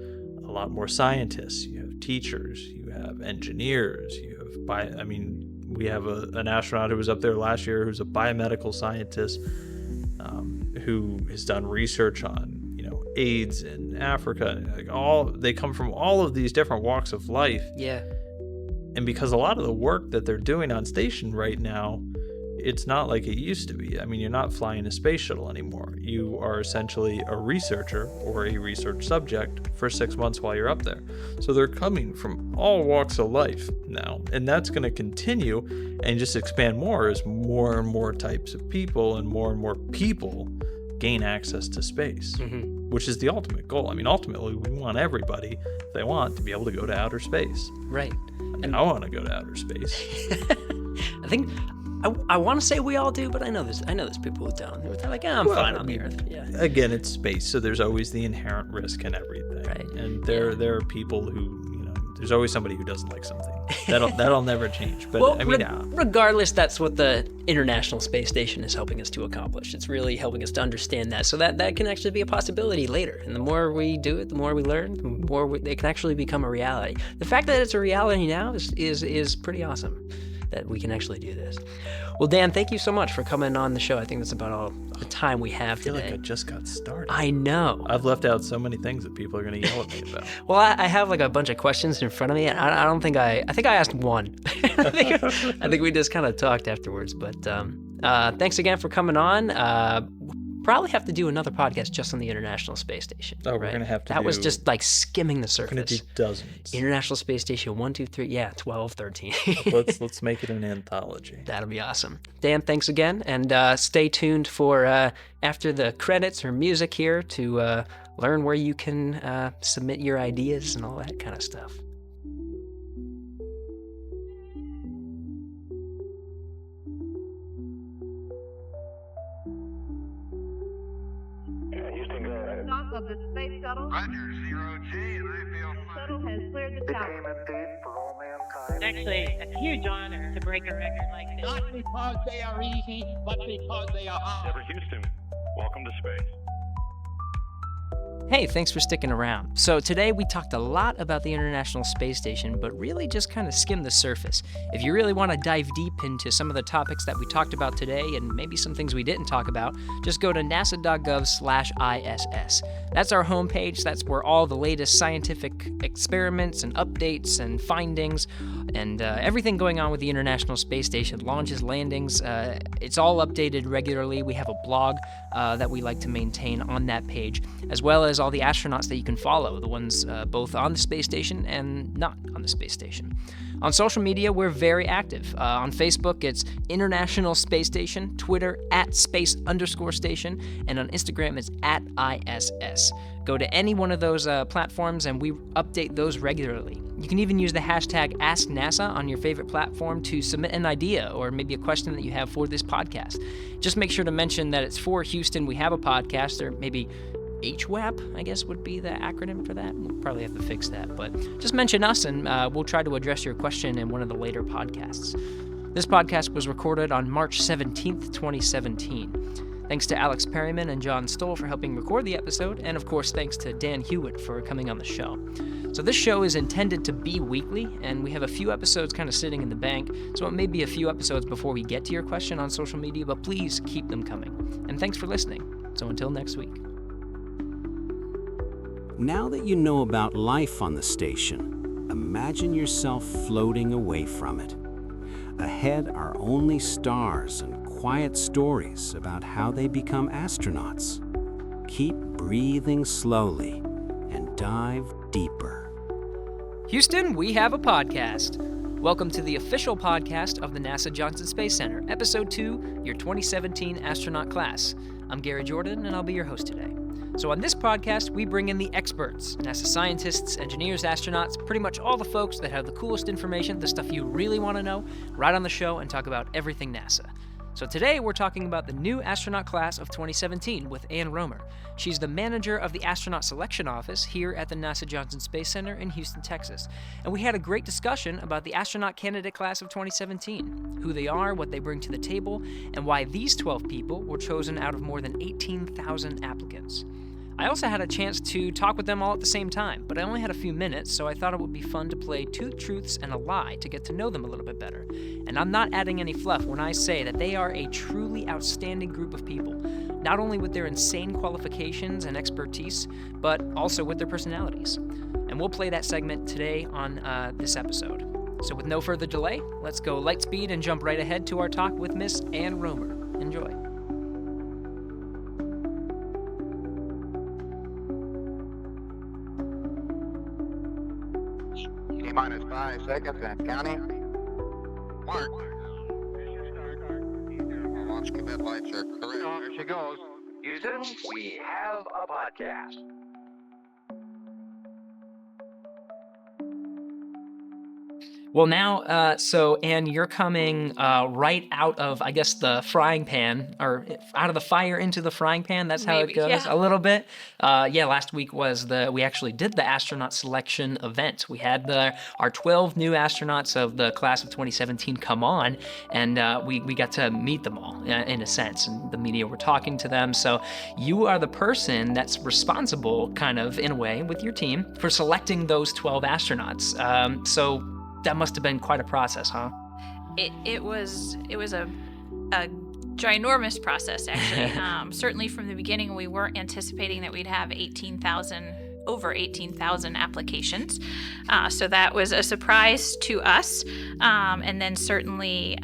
a lot more scientists, you have teachers, you have engineers, you have we have an astronaut who was up there last year who's a biomedical scientist who has done research on AIDS in Africa. They come from all of these different walks of life. Yeah. And because a lot of the work that they're doing on station right now, it's not like it used to be. I mean, you're not flying a space shuttle anymore. You are essentially a researcher or a research subject for 6 months while you're up there. So they're coming from all walks of life now. And that's going to continue and just expand more as more and more types of people and more people gain access to space, which is the ultimate goal. I mean, ultimately, we want everybody, if they want, to be able to go to outer space. Right. And I want to go to outer space. I think I want to say we all do, but I know there's people who don't. They're like, I'm fine on the Earth. Yeah. Again, it's space, so there's always the inherent risk in everything. Right. And there are people who, there's always somebody who doesn't like something. That'll never change. But well, I mean, regardless, that's what the International Space Station is helping us to accomplish. It's really helping us to understand that, so that can actually be a possibility later. And the more we do it, the more we learn, the more it can actually become a reality. The fact that it's a reality now is pretty awesome, that we can actually do this. Well, Dan, thank you so much for coming on the show. I think that's about all the time we have today. I feel like I just got started. I know. I've left out so many things that people are going to yell at me about. Well, I have like a bunch of questions in front of me. And I think I asked one. I think we just kind of talked afterwards. But thanks again for coming on. Probably have to do another podcast just on the International Space Station. Oh, we're going to have to. That was just like skimming the surface. We're going to do dozens. International Space Station 1, 2, 3, 12, 13. let's make it an anthology. That'll be awesome. Dan, thanks again, and stay tuned for after the credits or music here to learn where you can submit your ideas and all that kind of stuff. Of the space shuttle. Roger, 0G, and I feel fine. Shuttle has cleared the tower. Became a thief for all mankind. It's actually a huge honor to break a record like this. Not because they are easy, but because they are hard. Deborah Houston, welcome to space. Hey, thanks for sticking around. So today we talked a lot about the International Space Station, but really just kind of skimmed the surface. If you really want to dive deep into some of the topics that we talked about today and maybe some things we didn't talk about, just go to nasa.gov/ISS. That's our homepage. That's where all the latest scientific experiments and updates and findings and everything going on with the International Space Station, launches, landings, it's all updated regularly. We have a blog that we like to maintain on that page, as well as all the astronauts that you can follow, the ones both on the space station and not on the space station. On social media, we're very active. On Facebook, it's International Space Station, Twitter @space_station, and on Instagram, it's @ISS. Go to any one of those platforms and we update those regularly. You can even use the hashtag AskNASA on your favorite platform to submit an idea or maybe a question that you have for this podcast. Just make sure to mention that it's for Houston We Have a Podcast, or maybe HWAP, I guess would be the acronym for that. We'll probably have to fix that, but just mention us and we'll try to address your question in one of the later podcasts. This podcast was recorded on March 17th, 2017. Thanks to Alex Perryman and John Stoll for helping record the episode, and of course thanks to Dan Hewitt for coming on the show. So this show is intended to be weekly, and we have a few episodes kind of sitting in the bank, so it may be a few episodes before we get to your question on social media, but please keep them coming. And thanks for listening. So until next week. Now that you know about life on the station, imagine yourself floating away from it. Ahead are only stars and quiet stories about how they become astronauts. Keep breathing slowly and dive deeper. Houston, we have a podcast. Welcome to the official podcast of the NASA Johnson Space Center, Episode 2, your 2017 astronaut class. I'm Gary Jordan, and I'll be your host today. So on this podcast, we bring in the experts, NASA scientists, engineers, astronauts, pretty much all the folks that have the coolest information, the stuff you really want to know, right on the show and talk about everything NASA. So today we're talking about the new astronaut class of 2017 with Ann Romer. She's the manager of the Astronaut Selection Office here at the NASA Johnson Space Center in Houston, Texas. And we had a great discussion about the astronaut candidate class of 2017, who they are, what they bring to the table, and why these 12 people were chosen out of more than 18,000 applicants. I also had a chance to talk with them all at the same time, but I only had a few minutes, so I thought it would be fun to play two truths and a lie to get to know them a little bit better. And I'm not adding any fluff when I say that they are a truly outstanding group of people, not only with their insane qualifications and expertise, but also with their personalities. And we'll play that segment today on this episode. So with no further delay, let's go light speed and jump right ahead to our talk with Miss Ann Romer. Enjoy. T-minus 5 seconds and counting. Mark. Launch commit lights are correct. There she goes. Houston, we have a podcast. Well, now, so Ann, you're coming right out of, I guess, the frying pan, or out of the fire into the frying pan. That's how Maybe, it goes, yeah. a little bit. Last week was we actually did the astronaut selection event. We had our 12 new astronauts of the class of 2017 come on, and we got to meet them all in a sense, and the media were talking to them. So you are the person that's responsible, kind of, in a way, with your team for selecting those 12 astronauts. So that must have been quite a process, huh? It was a ginormous process, actually. Certainly from the beginning, we weren't anticipating that we'd have over 18,000 applications. So that was a surprise to us. And then certainly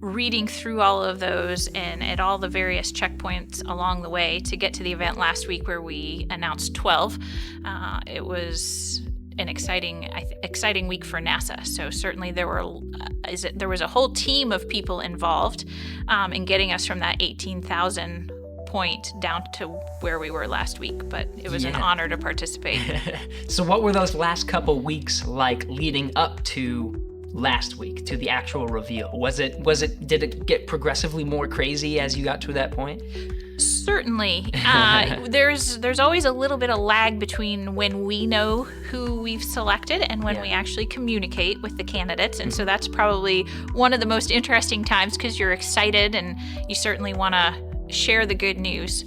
reading through all of those and at all the various checkpoints along the way to get to the event last week where we announced 12, it was an exciting week for NASA. So certainly there was a whole team of people involved in getting us from that 18,000 point down to where we were last week. But it was an honor to participate. So what were those last couple weeks like leading up to last week to the actual reveal? Did it get progressively more crazy as you got to that point? Certainly. There's always a little bit of lag between when we know who we've selected and when we actually communicate with the candidates. And so that's probably one of the most interesting times because you're excited and you certainly want to share the good news.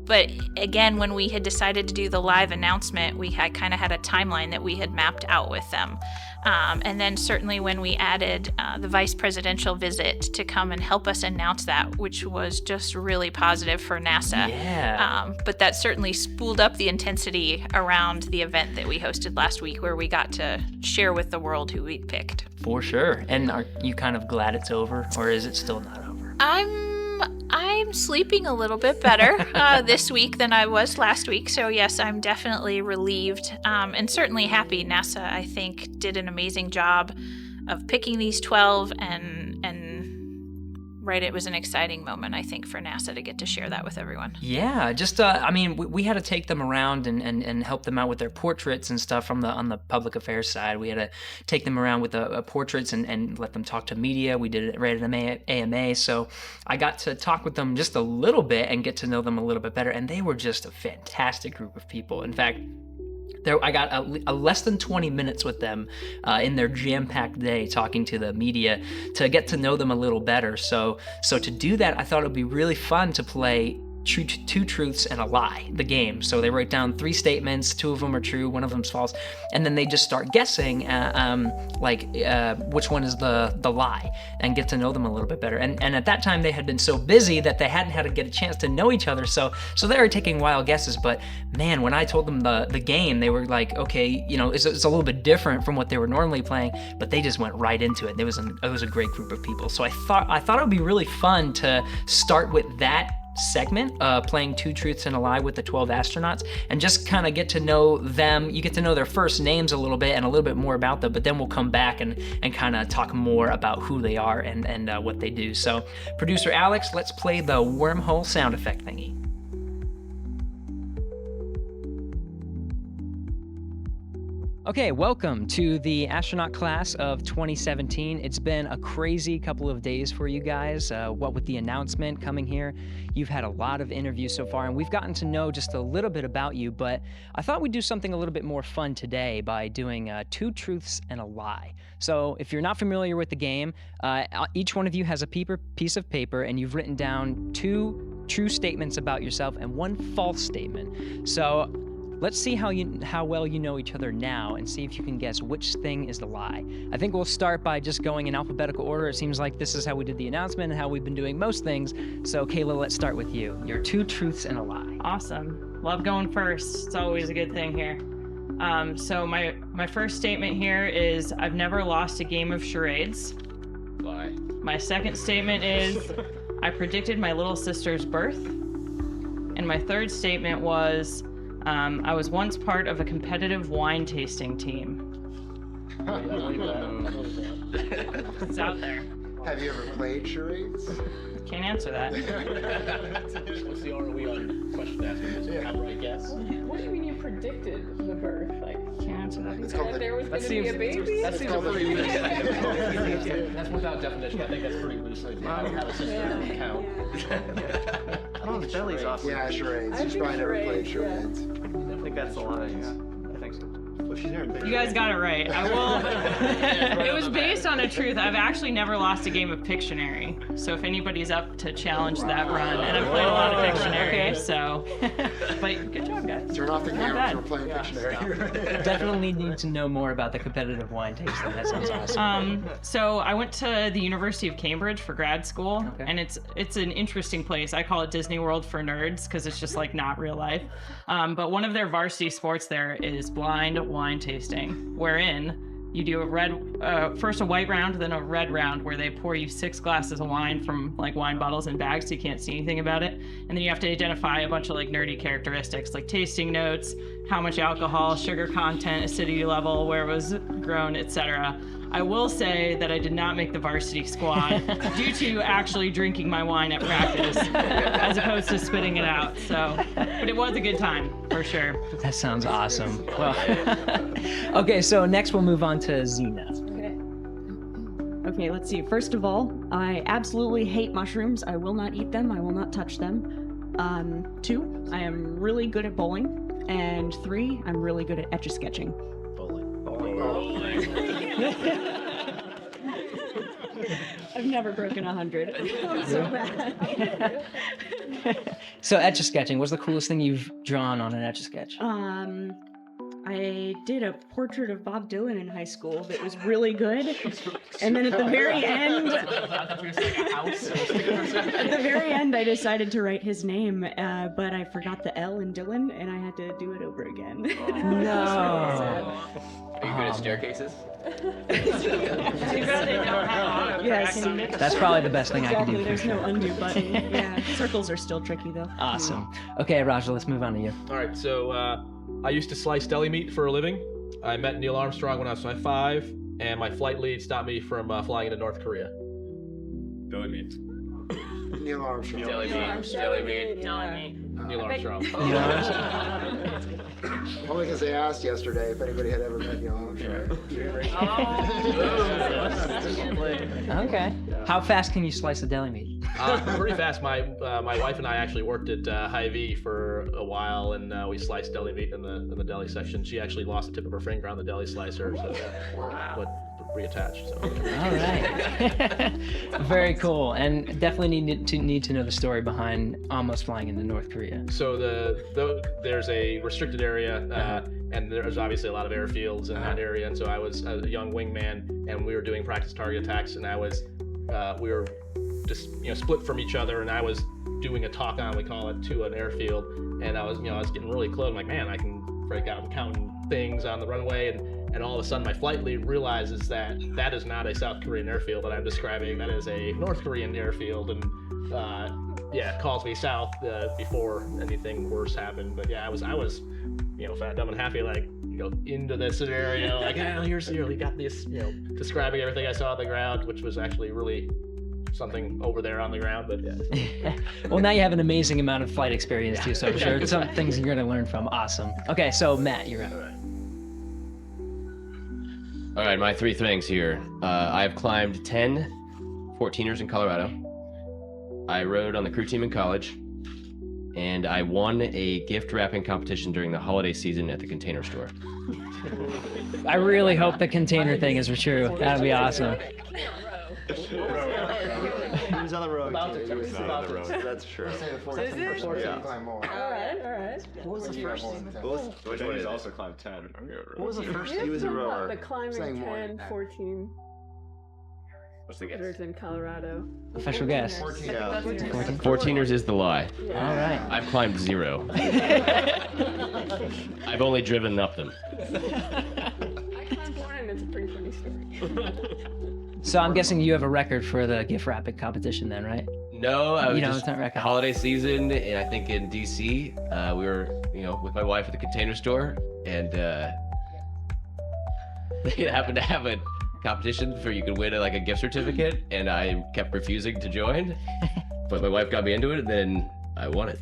But again, when we had decided to do the live announcement, we had kind of had a timeline that we had mapped out with them. And then certainly when we added the vice presidential visit to come and help us announce that, which was just really positive for NASA. Yeah. But that certainly spooled up the intensity around the event that we hosted last week, where we got to share with the world who we picked. For sure. And are you kind of glad it's over, or is it still not over? I'm sleeping a little bit better this week than I was last week. So yes, I'm definitely relieved and certainly happy. NASA, I think, did an amazing job of picking these 12 and right, it was an exciting moment, I think, for NASA to get to share that with everyone. Yeah, just I mean, we had to take them around and help them out with their portraits and stuff on the public affairs side. We had to take them around with the portraits and let them talk to media. We did it right at an AMA, so I got to talk with them just a little bit and get to know them a little bit better, and they were just a fantastic group of people. In fact, I got a less than 20 minutes with them in their jam-packed day talking to the media to get to know them a little better. So to do that, I thought it would be really fun to play Two Truths and a Lie, the game. So they write down 3 statements, 2 of them are true, 1 of them's false, and then they just start guessing which one is the lie and get to know them a little bit better. And at that time they had been so busy that they hadn't had to get a chance to know each other, so they were taking wild guesses. But man, when I told them the game, they were like, okay, it's a little bit different from what they were normally playing, but they just went right into it. It was a great group of people. So I thought it would be really fun to start with that segment, playing Two Truths and a Lie with the 12 astronauts, and just kind of get to know them. You get to know their first names a little bit and a little bit more about them, but then we'll come back and kind of talk more about who they are and what they do. So producer Alex, let's play the wormhole sound effect thingy. Okay, welcome to the astronaut class of 2017. It's been a crazy couple of days for you guys. What with the announcement coming here, you've had a lot of interviews so far, and we've gotten to know just a little bit about you, but I thought we'd do something a little bit more fun today by doing 2 truths and a lie. So if you're not familiar with the game, each one of you has a piece of paper, and you've written down 2 true statements about yourself and 1 false statement. So let's see how well you know each other now and see if you can guess which thing is the lie. I think we'll start by just going in alphabetical order. It seems like this is how we did the announcement and how we've been doing most things. So Kayla, let's start with you. Your 2 truths and a lie. Awesome. Love going first. It's always a good thing here. So my first statement here is I've never lost a game of charades. Lie. My second statement is I predicted my little sister's birth. And my third statement was I was once part of a competitive wine tasting team. It's out there. Have you ever played charades? Can't answer that. What's the ROE on question asking? Is it outright guess? What do you mean you predicted the birth? Like, Can't answer that. It's either. called that there was going to be a baby? That seems pretty loose. That's without definition. I think that's pretty loose. Like, I don't have a sister count. Oh, the belly's awesome. Yeah, charades. I She's think probably never played charades, charades. I think that's the line. Yeah, I think so. Well, she's never played You guys got it right. I will. It was based on a truth. I've actually never lost a game of Pictionary. So if anybody's up to challenge that run, and I've played a lot of Pictionary, so. But good job, guys. Turn off the Not cameras. bad. We're playing Pictionary. Definitely need to know more about the competitive wine tasting. That sounds awesome. So I went to the University of Cambridge for grad school, and it's an interesting place. I call it Disney World for nerds because it's just like not real life. But one of their varsity sports there is blind wine tasting, wherein you do first a white round, then a red round, where they pour you 6 glasses of wine from like wine bottles and bags, so you can't see anything about it. And then you have to identify a bunch of like nerdy characteristics, like tasting notes, how much alcohol, sugar content, acidity level, where it was grown, etc. I will say that I did not make the varsity squad due to actually drinking my wine at practice as opposed to spitting it out. So, but it was a good time for sure. That sounds awesome. Well, okay, so next we'll move on to Xena. Okay. Okay, let's see. First of all, I absolutely hate mushrooms. I will not eat them. I will not touch them. 2, I am really good at bowling. And 3, I'm really good at etch-a-sketching. I've never broken 100. I'm so bad. So etch-a-sketching, what's the coolest thing you've drawn on an etch-a-sketch? I did a portrait of Bob Dylan in high school that was really good. And then at the very end, I decided to write his name, but I forgot the L in Dylan, and I had to do it over again. No. Are you good at staircases? Yes. That's probably the best thing I can do. There's no undo button. Yeah, circles are still tricky though. Awesome. Okay, Raja, let's move on to you. All right, so I used to slice deli meat for a living. I met Neil Armstrong when I was 5, and my flight lead stopped me from flying into North Korea. Deli meat. Neil Armstrong. Jelly bean. Neil Armstrong. Only because they asked yesterday if anybody had ever met Neil Armstrong. Okay. How fast can you slice a deli meat? Pretty fast. My wife and I actually worked at Hy-Vee for a while, and we sliced deli meat in the deli section. She actually lost the tip of her finger on the deli slicer, so but reattached. So. All right. Very cool, and definitely need to know the story behind almost flying into North Korea. So there's a restricted area, and there's obviously a lot of airfields in that area. And so I was a young wingman, and we were doing practice target attacks, and we were just split from each other, and I was doing a talk on, we call it, to an airfield, and I was getting really close. I'm like, man, I can break out and counting things on the runway, and all of a sudden my flight lead realizes that is not a South Korean airfield that I'm describing. That is a North Korean airfield, and calls me south before anything worse happened. But yeah, I was fat, dumb, and happy, like, into this scenario, like, here's you got this, describing everything I saw on the ground, which was actually really something over there on the ground. But yeah. Well, now you have an amazing amount of flight experience too, so I'm sure some things you're gonna learn from. Awesome. Okay, so Matt, you're up. All right, my 3 things here. I have climbed 10 14ers in Colorado. I rode on the crew team in college, and I won a gift wrapping competition during the holiday season at the Container Store. I really hope the container thing is true. That'd be awesome. He was on the road. That's true. All right. What was the first? Which one is also climbed 10? What was the first? He was a rower. The climbing 10, 14. What's the There's in Colorado. Official guess. 14ers is the lie. Yeah. All right. I've climbed 0. I've only driven up them. I climbed one and it's a pretty funny story. So I'm guessing you have a record for the gift wrapping competition then, right? No, I was just it's not record. holiday season, and I think in DC, we were, with my wife at the Container Store, and they happened to have a competition where you could win a gift certificate, and I kept refusing to join, but my wife got me into it, and then I won it.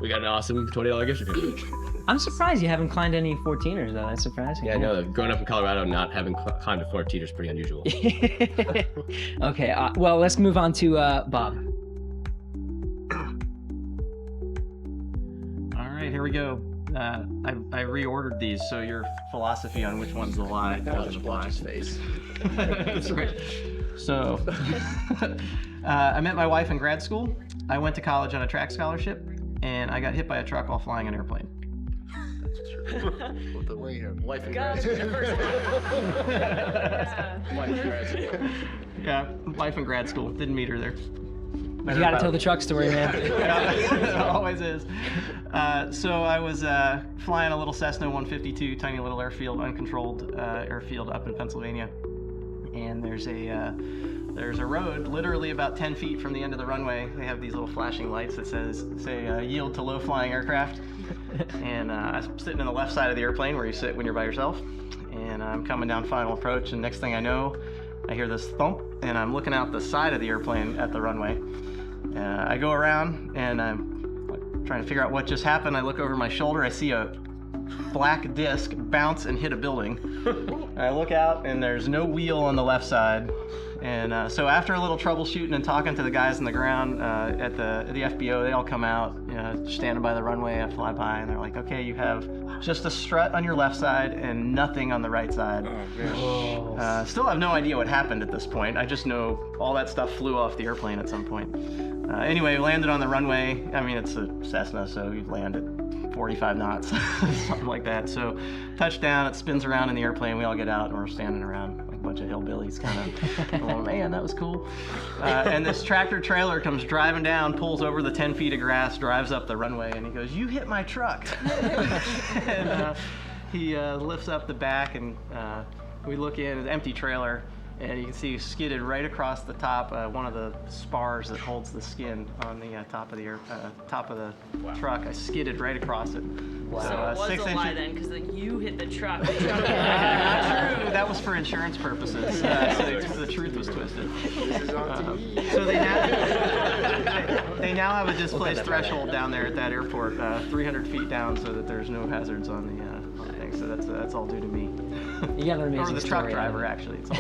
We got an awesome $20 gift certificate. I'm surprised you haven't climbed any 14ers though. That's surprising. Yeah, I know. Growing up in Colorado, not having climbed a 14er is pretty unusual. Okay, well, let's move on to Bob. All right, here we go. I reordered these, so your philosophy on which one's the lie doesn't apply. Face. That's right. So, I met my wife in grad school. I went to college on a track scholarship, and I got hit by a truck while flying an airplane. With the wife and God, Yeah, wife in grad school. Didn't meet her there. You gotta tell the truck story, man. It always is. So I was flying a little Cessna 152, tiny little airfield, uncontrolled airfield up in Pennsylvania. And there's a road literally about 10 feet from the end of the runway. They have these little flashing lights that say yield to low flying aircraft. And I'm sitting on the left side of the airplane where you sit when you're by yourself. And I'm coming down final approach, and next thing I know, I hear this thump, and I'm looking out the side of the airplane at the runway. I go around, and I'm trying to figure out what just happened. I look over my shoulder, I see a black disc bounce and hit a building. I look out and there's no wheel on the left side. And so after a little troubleshooting and talking to the guys on the ground at the FBO, they all come out, standing by the runway. I fly by and they're like, okay, you have just a strut on your left side and nothing on the right side. Still have no idea what happened at this point. I just know all that stuff flew off the airplane at some point. Anyway, we landed on the runway. I mean, it's a Cessna, so you land at 45 knots, something like that. So touchdown, it spins around in the airplane. We all get out and we're standing around like a bunch of hillbillies kind of, oh man, that was cool. And this tractor trailer comes driving down, pulls over the 10 feet of grass, drives up the runway, and he goes, "You hit my truck." And he lifts up the back and we look in, an empty trailer. And you can see skidded right across the top, one of the spars that holds the skin on the top of the truck. I skidded right across it. Wow. So it was a lie then, because you hit the truck. Not true. That was for insurance purposes. So the truth was twisted. So they now have a displaced threshold down there at that airport, 300 feet down, so that there's no hazards on the thing. So that's all due to me. You got an amazing or the truck driver, actually. It's all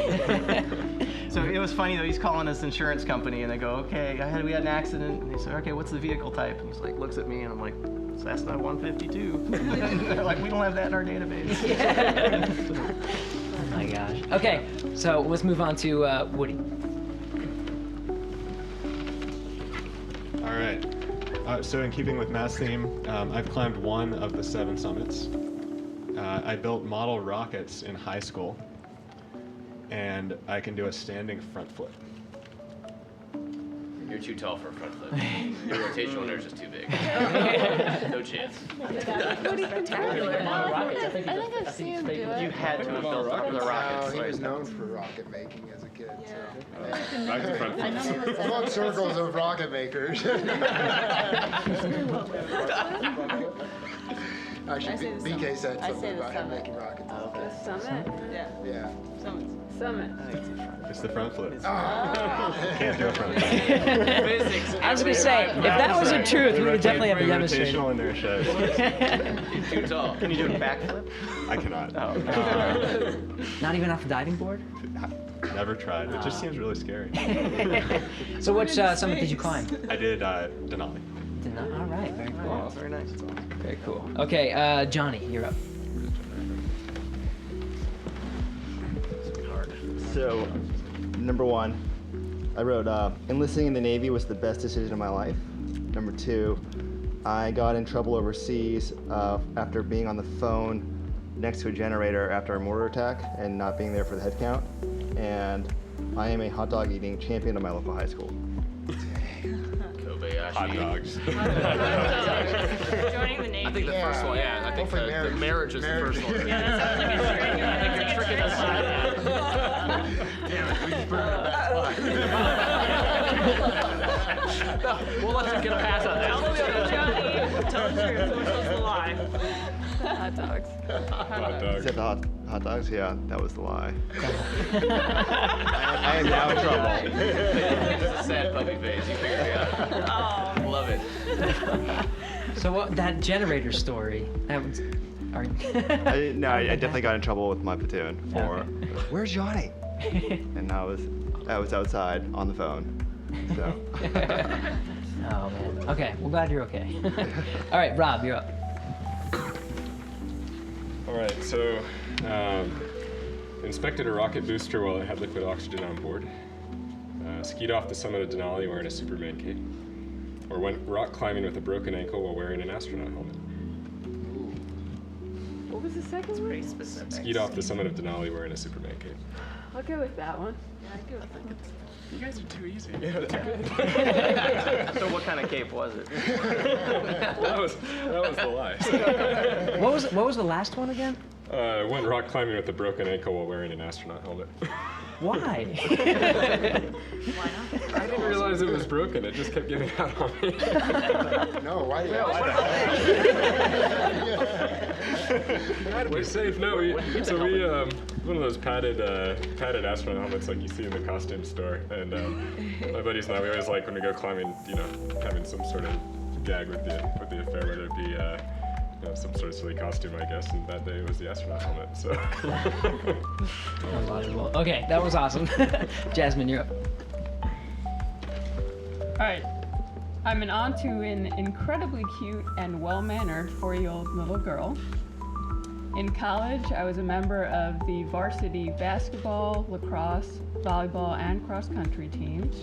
so it was funny though. He's calling this insurance company, and they go, "Okay, we had an accident." And they say, "Okay, what's the vehicle type?" And he's like, looks at me, and I'm like, "Cessna 152." And they're like, "We don't have that in our database." Oh my gosh. Okay, so let's move on to Woody. All right. So in keeping with Matt's theme, I've climbed one of the 7 summits. I built model rockets in high school, and I can do a standing front flip. You're too tall for a front flip. Your rotational inertia is too big. No chance. Spectacular. I think I've seen him do it. You had to have built the rockets. He was known for rocket making as a kid. So. Back to front flip. Among circles of rocket makers. Actually, BK said something about him making rockets. The summit? Yeah. Summit. It's the front flip. Oh. Can't do a front flip. Physics. I was going to say, if that was the truth, we would definitely have to demonstrate. Rotational inertia. You're too tall. Can you do a backflip? I cannot. Not even off the diving board? Never tried. It just seems really scary. So which summit did you climb? I did Denali. All right, very cool. Oh, very nice. Very cool. Okay, Johnny, you're up. So, number 1, I wrote, enlisting in the Navy was the best decision of my life. Number 2, I got in trouble overseas after being on the phone next to a generator after a mortar attack and not being there for the head count. And I am a hot dog eating champion of my local high school. Hot dogs. Joining the Navy. I think the first one, I think the marriage is the first one. Yeah, that sounds like a trick of the side. Damn it, we just put it in that We'll let you get a pass on that. Tell the truth. Which was the lie? Hot dogs. Except the hot dogs, yeah, that was the lie. I am now in trouble. It's a sad puppy face. You figured it out. Oh. Love it. So what, that generator story, that was, I definitely got in trouble with my platoon for, where's Johnny? And I was outside on the phone, so. Oh man. Okay, we're glad you're okay. All right, Rob, you're up. All right, so inspected a rocket booster while it had liquid oxygen on board. Skied off the summit of Denali wearing a Superman cape. Or went rock climbing with a broken ankle while wearing an astronaut helmet. What was the second one? Pretty specific. Skied off the summit of Denali wearing a Superman cape. I'll go with that one. Yeah, I'd go with that one. You guys are too easy. So what kind of cape was it? that was the lie. What was the last one again? Went rock climbing with a broken ankle while wearing an astronaut helmet. Why? Why not? I didn't realize it was broken. It just kept giving out on me. No, why do you We're safe. No, we one of those padded astronaut helmets like you see in the costume store. And my buddies and I, we always like when we go climbing, having some sort of gag with the affair, whether it be some sort of silly costume, I guess, and that day was the astronaut helmet. So. Unbelievable. Okay, that was awesome. Jasmine, you're up. All right. I'm an aunt to an incredibly cute and well-mannered 4-year-old little girl. In college, I was a member of the varsity basketball, lacrosse, volleyball, and cross-country teams.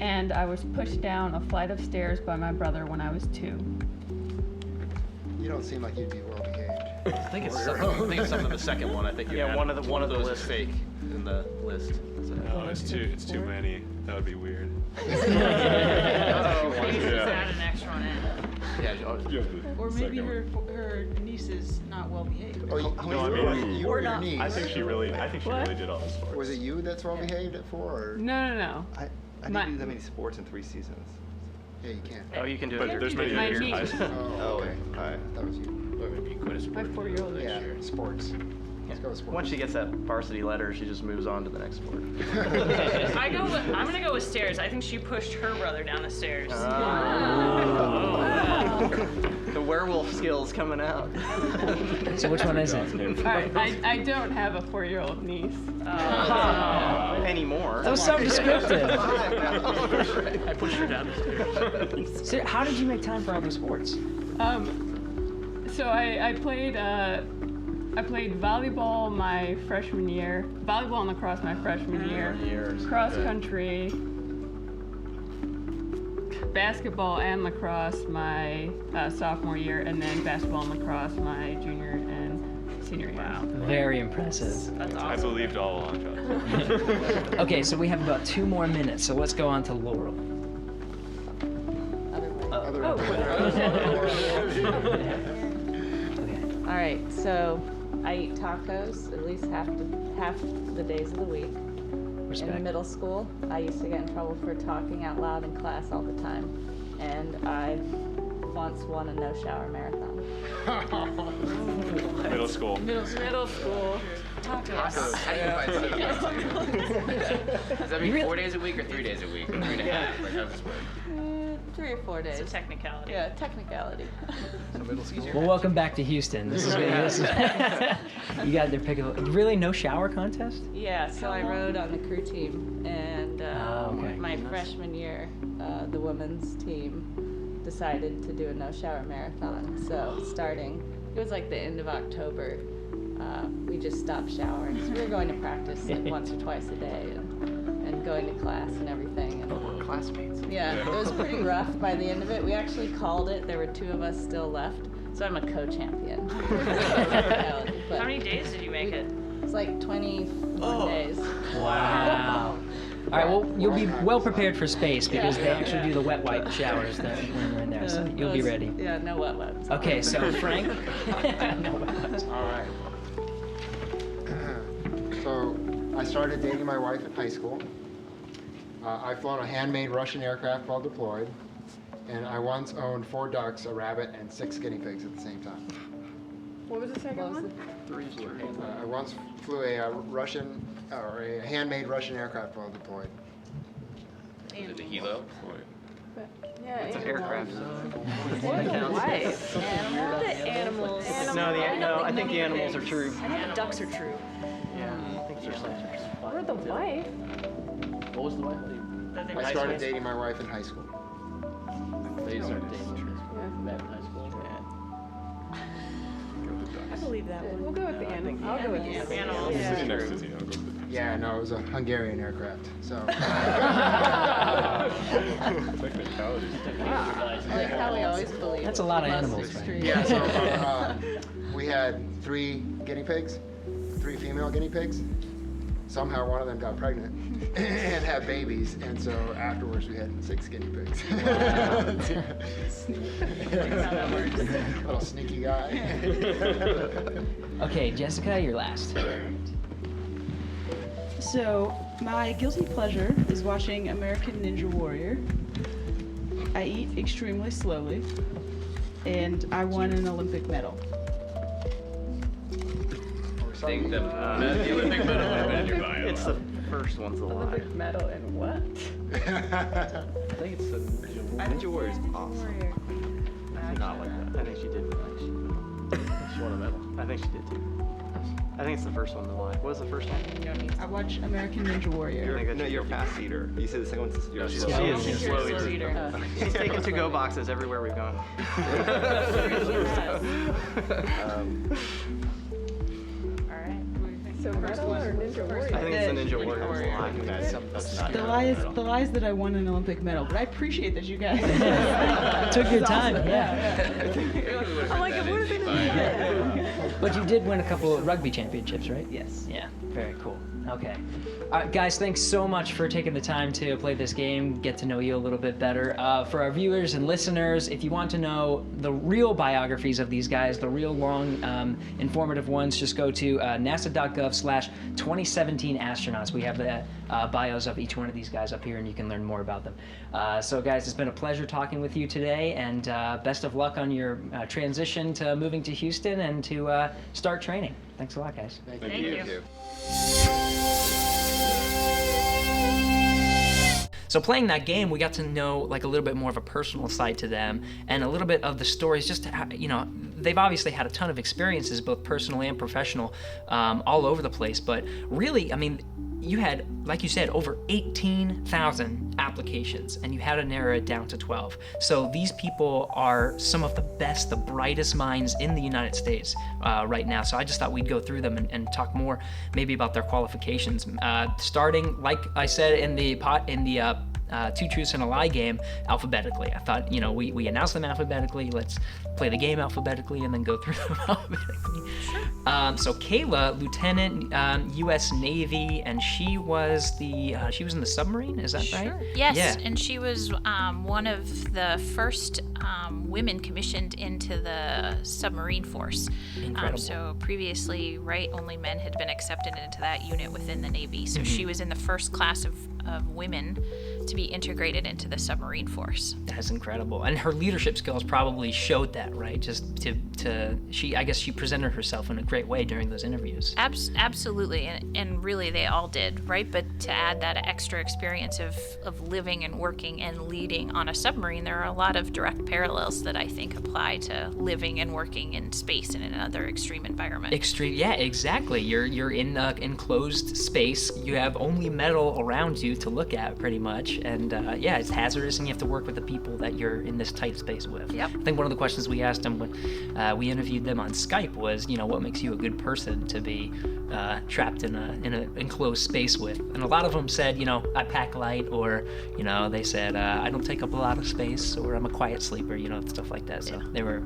And I was pushed down a flight of stairs by my brother when I was 2. You don't seem like you'd be well behaved. I think it's something in the second one. I think one of those is fake in the list. No, it's too many. That would be weird. Just add an extra one in. Or maybe her niece is not well behaved. Oh, you or your niece? I think she really did all this for. Was it you that's well behaved at 4? Or? No. I didn't do that many sports in 3 seasons. Yeah, you can't. Oh, you can do it. But there's many years in high school. Oh, okay. All right, that was you. Maybe quit a sport. My 4-year-old Yeah, sports. Let's go with sports. Once she gets that varsity letter, she just moves on to the next sport. I'm gonna go with stairs. I think she pushed her brother down the stairs. The werewolf skills coming out. So which one is it? All right, I don't have a 4-year-old niece. Anymore. That was so descriptive. I pushed her down the stairs. So how did you make time for other sports? So I played volleyball my freshman year, volleyball and lacrosse my freshman year, cross country, basketball and lacrosse my sophomore year, and then basketball and lacrosse my junior and senior year. Wow, very impressive. That's awesome. I believed all along, John. Okay, so we have about 2 more minutes, so let's go on to Laurel. All right, so I eat tacos at least half the days of the week. Respect. In middle school, I used to get in trouble for talking out loud in class all the time, and I once won a no-shower marathon. Middle school. Middle school. Tacos. Does that mean 4 days a week or 3 days a week? 3.5. Like, how does this work? 3 or 4 days. It's a technicality. Yeah, technicality. Well, welcome back to Houston. This is you got their pick of really no shower contest. Yeah, so I rode on the crew team, and my freshman year, the women's team decided to do a no-shower marathon. So starting, it was like the end of October, we just stopped showering. So we were going to practice like once or twice a day, and going to class and everything. And, classmates. yeah, it was pretty rough by the end of it. We actually called it. There were 2 of us still left, so I'm a co-champion. How many days did you make it? It's like 21 days. Wow. All right, well, you'll be well prepared for space because they actually do the wet wipe showers when you're in there, so you'll be ready. Yeah, no wet wipes. Okay, so Frank. No wet wipes. All right. So I started dating my wife in high school. I've flown a handmade Russian aircraft while deployed, and I once owned 4 ducks, a rabbit, and 6 guinea pigs at the same time. What was the second one? I once flew a handmade Russian aircraft while deployed. Is it the Hilo? Yeah, it's an aircraft. Animals. No, I think the animals are true. I know the ducks are true. Yeah, I think there's something. Or the wife. What was the wife? I started dating my wife in high school. They started dating. Met in high school. I believe that one. We'll go with the animals. I'll go with the animals. Sitting next to Zeno. Yeah, no, it was a Hungarian aircraft. So. Technicalities. Like how we always believe. That's a lot of animals, Frank. Yeah, so we had 3 guinea pigs, 3 female guinea pigs. Somehow one of them got pregnant and had babies, and so afterwards we had 6 guinea pigs. Little sneaky guy. Okay, Jessica, you're last. So, my guilty pleasure is watching American Ninja Warrior. I eat extremely slowly, and I won an Olympic medal. I think the Olympic medal would have been in your bio. It's the first one's a lie. Olympic medal in what? I think it's the Ninja Warrior. Ninja Warrior is awesome. Not like that. I think she did. She won a medal. I think she did too. I think it's the first one to lie. What was the first one? I watch American Ninja Warrior. You're a fast eater. You said the second one's you're She slow. is a slow eater. She's taken to-go boxes everywhere we've gone. So medal or Ninja Warrior? I think it's the Ninja Warrior. That's not The lies that I won an Olympic medal, but I appreciate that you guys Took your time, yeah. I'm like, it would have been But you did win a couple of rugby championships, right? Yes. Yeah, very cool. Okay. Guys, thanks so much for taking the time to play this game, get to know you a little bit better. For our viewers and listeners, if you want to know the real biographies of these guys, the real long, informative ones, just go to nasa.gov/2017 astronauts. We have the bios of each one of these guys up here, and you can learn more about them. So guys, it's been a pleasure talking with you today, and best of luck on your transition to moving to Houston and to start training. Thanks a lot, guys. Thank you. So playing that game, we got to know like a little bit more of a personal side to them, and a little bit of the stories. Just they've obviously had a ton of experiences, both personal and professional, all over the place. But really, I mean, you had, like you said, over 18,000 applications, and you had to narrow it down to 12. So these people are some of the best, the brightest minds in the United States right now. So I just thought we'd go through them and talk more, maybe about their qualifications. Starting, like I said in the Two Truths and a Lie game, alphabetically. I thought, we announced them alphabetically. Let's play the game alphabetically and then go through them alphabetically. Sure. So Kayla, Lieutenant, U.S. Navy, and she was she was in the submarine. Is that right? Sure. Yes, yeah. And she was one of the first women commissioned into the submarine force. Incredible. So previously, only men had been accepted into that unit within the Navy. So she was in the first class of women to be integrated into the submarine force. That's incredible. And her leadership skills probably showed that, right? Just I guess she presented herself in a great way during those interviews. Absolutely, and really they all did, right? But to add that extra experience of living and working and leading on a submarine, there are a lot of direct parallels that I think apply to living and working in space in another extreme environment. Yeah, exactly. You're in enclosed space. You have only metal around you to look at, pretty much. And it's hazardous, and you have to work with the people that you're in this tight space with. Yep. I think one of the questions we asked them when we interviewed them on Skype was, what makes you a good person to be trapped in an enclosed space with? And a lot of them said, I pack light, or they said I don't take up a lot of space, or I'm a quiet sleeper, stuff like that. So they were,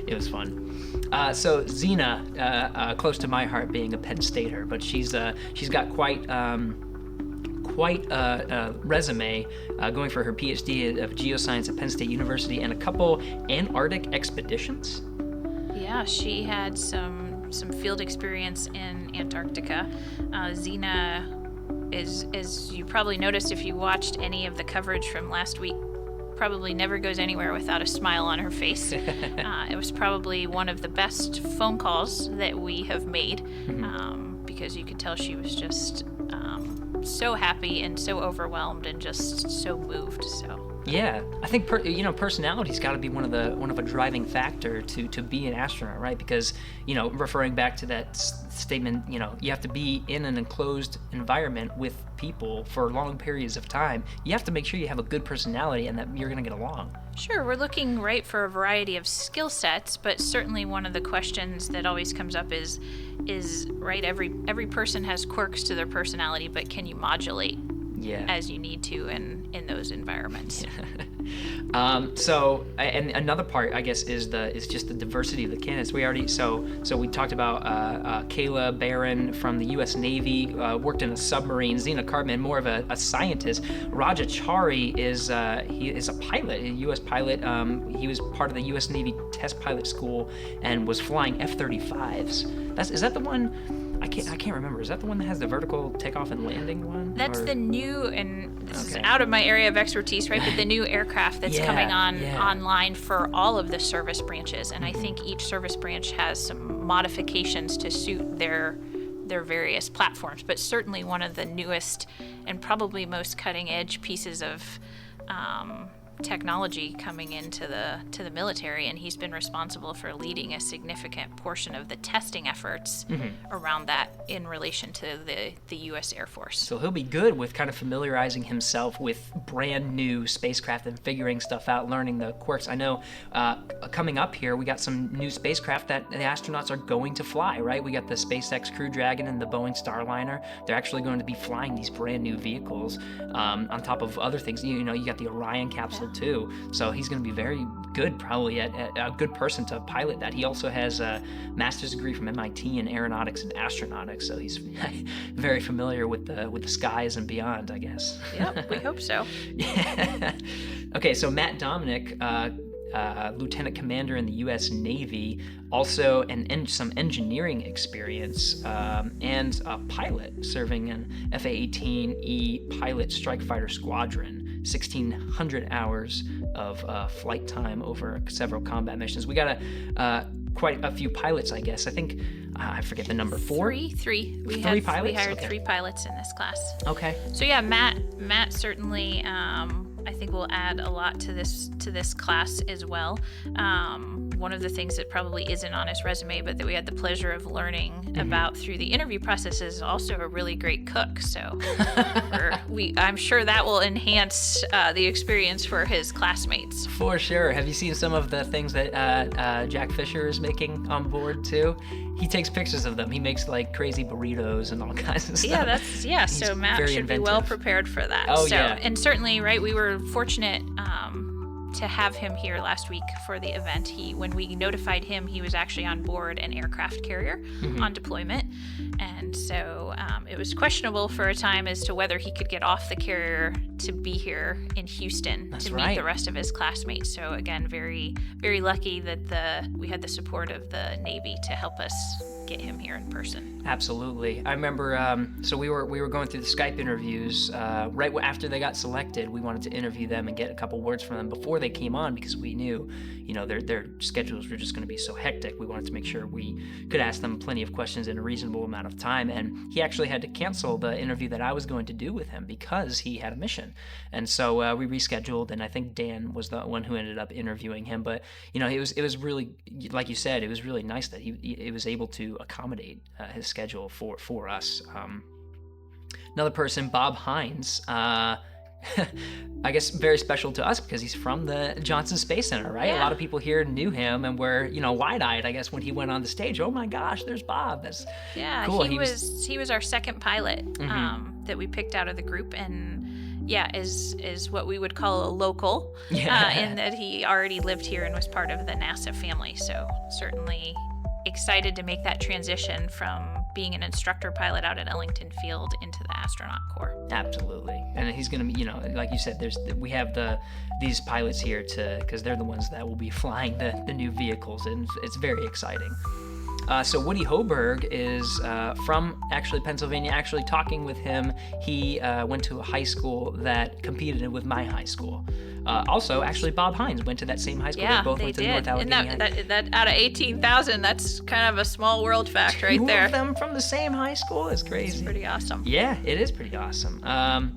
it was fun. So Xena, close to my heart, being a Penn Stater, but she's got quite a resume, going for her PhD of geoscience at Penn State University and a couple Antarctic expeditions. Yeah, she had some field experience in Antarctica. Xena is, as you probably noticed if you watched any of the coverage from last week, probably never goes anywhere without a smile on her face. It was probably one of the best phone calls that we have made, because you could tell she was just so happy and so overwhelmed and just so moved. So yeah, I think personality's got to be one of a driving factor to be an astronaut, right? Because referring back to that statement, you have to be in an enclosed environment with people for long periods of time. You have to make sure you have a good personality and that you're going to get along. Sure, we're looking for a variety of skill sets, but certainly one of the questions that always comes up is right, every person has quirks to their personality, but can you modulate as you need to in those environments? So and another part, I guess, is just the diversity of the candidates. We talked about Kayla Barron from the U.S. Navy, worked in a submarine. Xena Cartman, more of a scientist. Raja Chari is a pilot, a U.S. pilot. He was part of the U.S. Navy Test Pilot School and was flying F-35s. Is that the one? I can't remember. Is that the one that has the vertical takeoff and landing one? That's the new, and this is out of my area of expertise, right? But the new aircraft that's coming online for all of the service branches, and I think each service branch has some modifications to suit their various platforms. But certainly one of the newest and probably most cutting edge pieces of technology coming into the military, and he's been responsible for leading a significant portion of the testing efforts around that in relation to the U.S. Air Force. So he'll be good with kind of familiarizing himself with brand new spacecraft and figuring stuff out, learning the quirks. I know coming up here, we got some new spacecraft that the astronauts are going to fly, right? We got the SpaceX Crew Dragon and the Boeing Starliner. They're actually going to be flying these brand new vehicles on top of other things. You know, you got the Orion capsule too. So he's going to be very good, probably at a good person to pilot that. He also has a master's degree from MIT in aeronautics and astronautics, so he's very familiar with the skies and beyond, I guess. Yep, we hope so. Yeah. Okay, so Matt Dominic, Lieutenant Commander in the U.S. Navy, also some engineering experience, and a pilot serving an FA-18E pilot strike fighter squadron. 1,600 hours of flight time over several combat missions. We got quite a few pilots, I guess. I think I forget the number. Three. We hired 3 pilots in this class. Okay. So yeah, Matt certainly I think will add a lot to this class as well. One of the things that probably isn't on his resume, but that we had the pleasure of learning about through the interview process, is also a really great cook. So I'm sure that will enhance the experience for his classmates. For sure. Have you seen some of the things that Jack Fisher is making on board too? He takes pictures of them. He makes like crazy burritos and all kinds of stuff. So Matt should be well prepared for that. Oh, yeah. And certainly, right, we were fortunate to have him here last week for the event. When we notified him, he was actually on board an aircraft carrier on deployment. And so it was questionable for a time as to whether he could get off the carrier to be here in Houston to meet the rest of his classmates. So again, very, very lucky that we had the support of the Navy to help us get him here in person. Absolutely. I remember, so we were going through the Skype interviews right after they got selected. We wanted to interview them and get a couple words from them before they came on, because we knew, their schedules were just going to be so hectic. We wanted to make sure we could ask them plenty of questions in a reasonable amount of time. And he actually had to cancel the interview that I was going to do with him because he had a mission. And so we rescheduled, and I think Dan was the one who ended up interviewing him. But it was really, like you said, it was really nice that he was able to accommodate his schedule for us. Another person, Bob Hines, I guess very special to us because he's from the Johnson Space Center, right? Yeah. A lot of people here knew him and were, wide-eyed, I guess, when he went on the stage. Oh my gosh, there's Bob. That's cool. He was our second pilot that we picked out of the group, and is what we would call a local, in that he already lived here and was part of the NASA family. So certainly excited to make that transition from being an instructor pilot out at Ellington Field into the astronaut corps. Absolutely. And he's going to be, like you said, we have these pilots here because they're the ones that will be flying the new vehicles, and it's very exciting. So Woody Hoberg is from actually Pennsylvania. Actually talking with him, he went to a high school that competed with my high school. Also, actually, Bob Hines went to that same high school. Yeah, they both went to North Allegheny. And that out of 18,000, that's kind of a small world fact right there. 2 of them from the same high school is crazy. It's pretty awesome. Yeah, it is pretty awesome.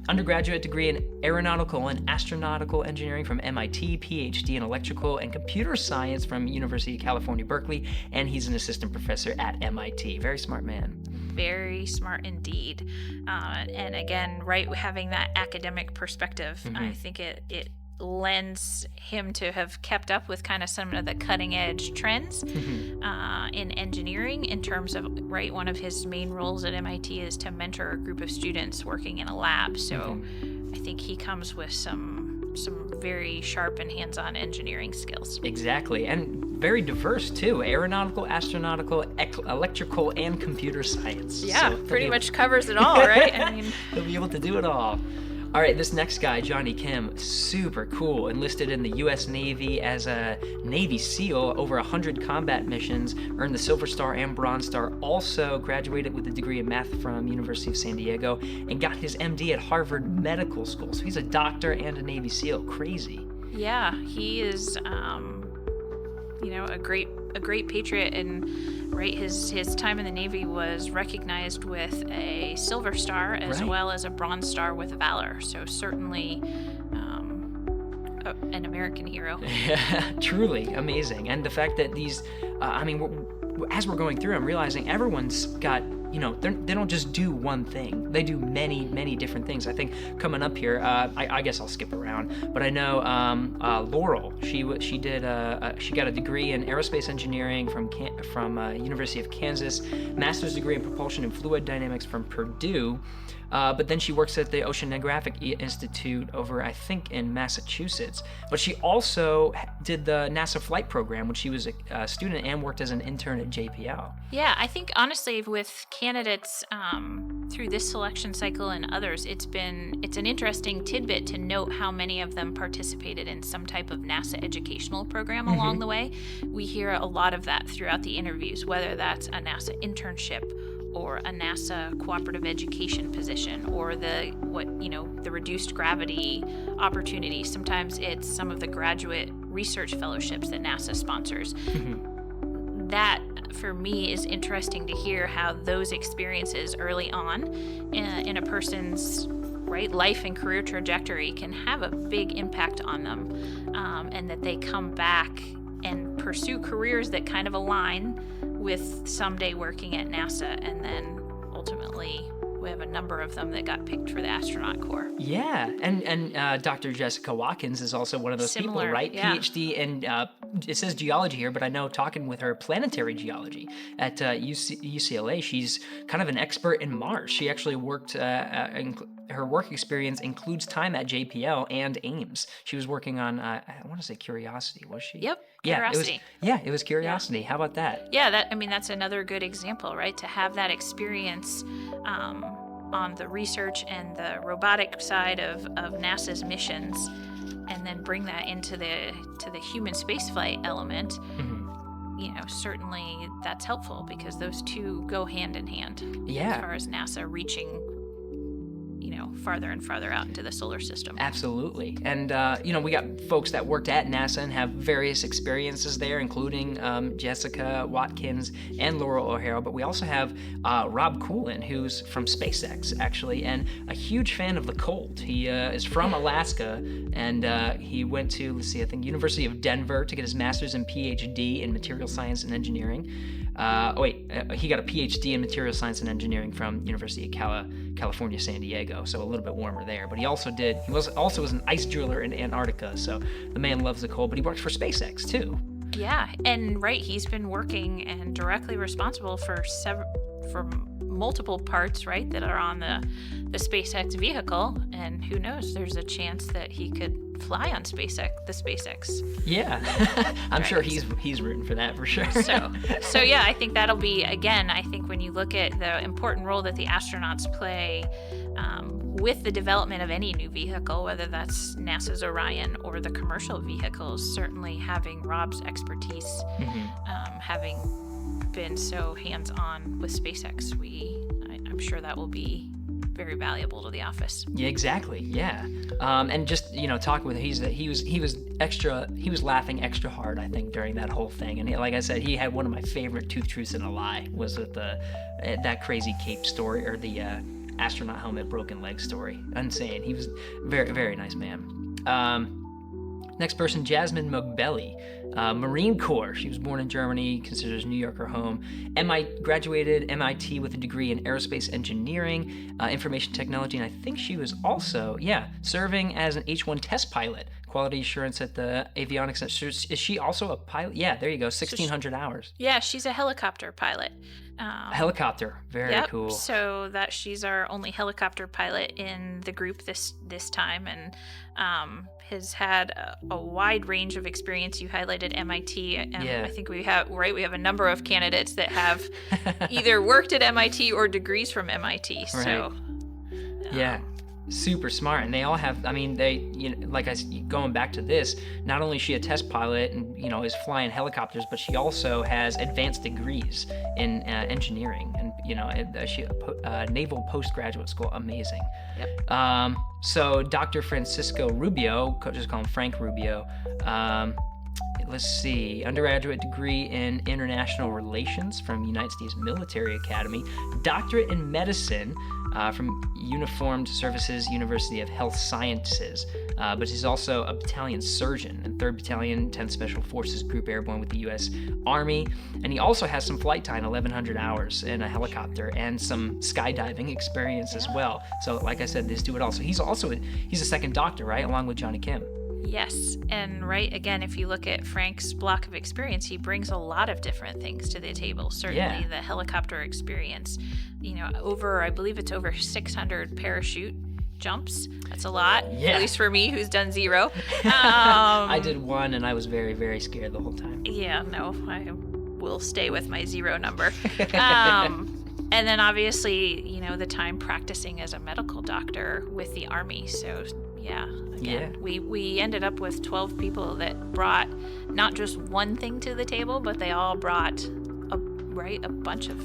Undergraduate degree in aeronautical and astronautical engineering from MIT, PhD in electrical and computer science from University of California, Berkeley, and he's an assistant professor at MIT. Very smart man. Very smart indeed. And again, right, having that academic perspective, I think it lends him to have kept up with kind of some of the cutting edge trends in engineering in terms of, right, one of his main roles at MIT is to mentor a group of students working in a lab. So I think he comes with some very sharp and hands-on engineering skills. Exactly, and very diverse too. Aeronautical, astronautical, electrical, and computer science. Yeah, so pretty much covers it all, right? I mean, he'll be able to do it all. All right, this next guy, Johnny Kim, super cool. Enlisted in the U.S. Navy as a Navy SEAL, over 100 combat missions, earned the Silver Star and Bronze Star. Also graduated with a degree in math from University of San Diego and got his MD at Harvard Medical School. So he's a doctor and a Navy SEAL. Crazy. Yeah, he is, a great patriot, and right, his time in the Navy was recognized with a Silver Star as well as a Bronze Star with Valor. So certainly an American hero. Truly amazing. And the fact that these, as we're going through, I'm realizing everyone's got, they don't just do one thing. They do many, many different things. I think coming up here, I guess I'll skip around, but I know Laurel, she got a degree in aerospace engineering from University of Kansas, master's degree in propulsion and fluid dynamics from Purdue. But then she works at the Oceanographic Institute over, I think, in Massachusetts. But she also did the NASA flight program when she was a student and worked as an intern at JPL. Yeah, I think honestly with candidates through this selection cycle and others, it's an interesting tidbit to note how many of them participated in some type of NASA educational program along the way. We hear a lot of that throughout the interviews, whether that's a NASA internship or a NASA cooperative education position, or the reduced gravity opportunity. Sometimes it's some of the graduate research fellowships that NASA sponsors. That, for me, is interesting to hear how those experiences early on in a person's life and career trajectory can have a big impact on them, and that they come back and pursue careers that kind of align with someday working at NASA, and then ultimately we have a number of them that got picked for the astronaut corps. Yeah, and Dr. Jessica Watkins is also one of those people, right? Yeah. PhD in, it says geology here, but I know talking with her, planetary geology at UCLA, she's kind of an expert in Mars. She actually worked, her work experience includes time at JPL and Ames. She was working on, I want to say Curiosity, was she? Yep. Yeah, Curiosity. It was Curiosity. Yeah. How about that? Yeah, that's another good example, right? To have that experience on the research and the robotic side of NASA's missions, and then bring that into the human spaceflight element. Certainly that's helpful because those two go hand in hand. Yeah. As far as NASA reaching farther and farther out into the solar system. Absolutely. And, we got folks that worked at NASA and have various experiences there, including Jessica Watkins and Laurel O'Hara. But we also have Rob Coolin, who's from SpaceX, actually, and a huge fan of the cold. He is from Alaska, and he went to, I think, University of Denver to get his master's and PhD in material science and engineering. He got a PhD in material science and engineering from University of California, San Diego, so a little bit warmer there. But he was an ice driller in Antarctica, so the man loves the cold. But he works for SpaceX too. Yeah, and he's been working and directly responsible for multiple parts, right, that are on the SpaceX vehicle, and who knows, there's a chance that he could fly on the SpaceX. Yeah, I'm sure he's rooting for that for sure. So yeah, I think that'll be, again, I think when you look at the important role that the astronauts play with the development of any new vehicle, whether that's NASA's Orion or the commercial vehicles, certainly having Rob's expertise, having been so hands-on with SpaceX, I'm sure that will be very valuable to the office. Yeah, exactly. Yeah, and just talking with him, he was laughing extra hard, I think, during that whole thing. And like I said, he had one of my favorite Tooth Truths and a Lie was with that crazy cape story, or the astronaut helmet broken leg story. Insane. He was very, very nice man. Next person, Jasmine Mogbelli, Marine Corps. She was born in Germany, considers New York her home. Graduated MIT with a degree in aerospace engineering, information technology, and I think she was also, serving as an H-1 test pilot, quality assurance at the avionics center. Is she also a pilot? Yeah, there you go, 1,600 hours. Yeah, she's a helicopter pilot. Helicopter, very cool. So that she's our only helicopter pilot in the group this time, and has had a wide range of experience. You highlighted MIT, and I think we have a number of candidates that have either worked at MIT or degrees from MIT. Right. So super smart, and they all have, going back to this, not only is she a test pilot and is flying helicopters, but she also has advanced degrees in engineering, and she naval postgraduate school. Amazing. Yep. So Dr. Francisco Rubio, just call him Frank Rubio, let's see, undergraduate degree in international relations from United States Military Academy, doctorate in medicine from Uniformed Services University of Health Sciences, but he's also a battalion surgeon in 3rd Battalion, 10th Special Forces Group Airborne with the U.S. Army, and he also has some flight time, 1,100 hours in a helicopter, and some skydiving experience as well. So, like I said, this do it all. So he's a second doctor, right, along with Johnny Kim. Yes, and right, again, if you look at Frank's block of experience, he brings a lot of different things to the table. Certainly the helicopter experience, I believe it's over 600 parachute jumps. That's a lot, at least for me, who's done 0. I did 1, and I was very, very scared the whole time. Yeah, no, I will stay with my 0 number. And then obviously, the time practicing as a medical doctor with the Army. So we ended up with 12 people that brought not just one thing to the table, but they all brought a bunch of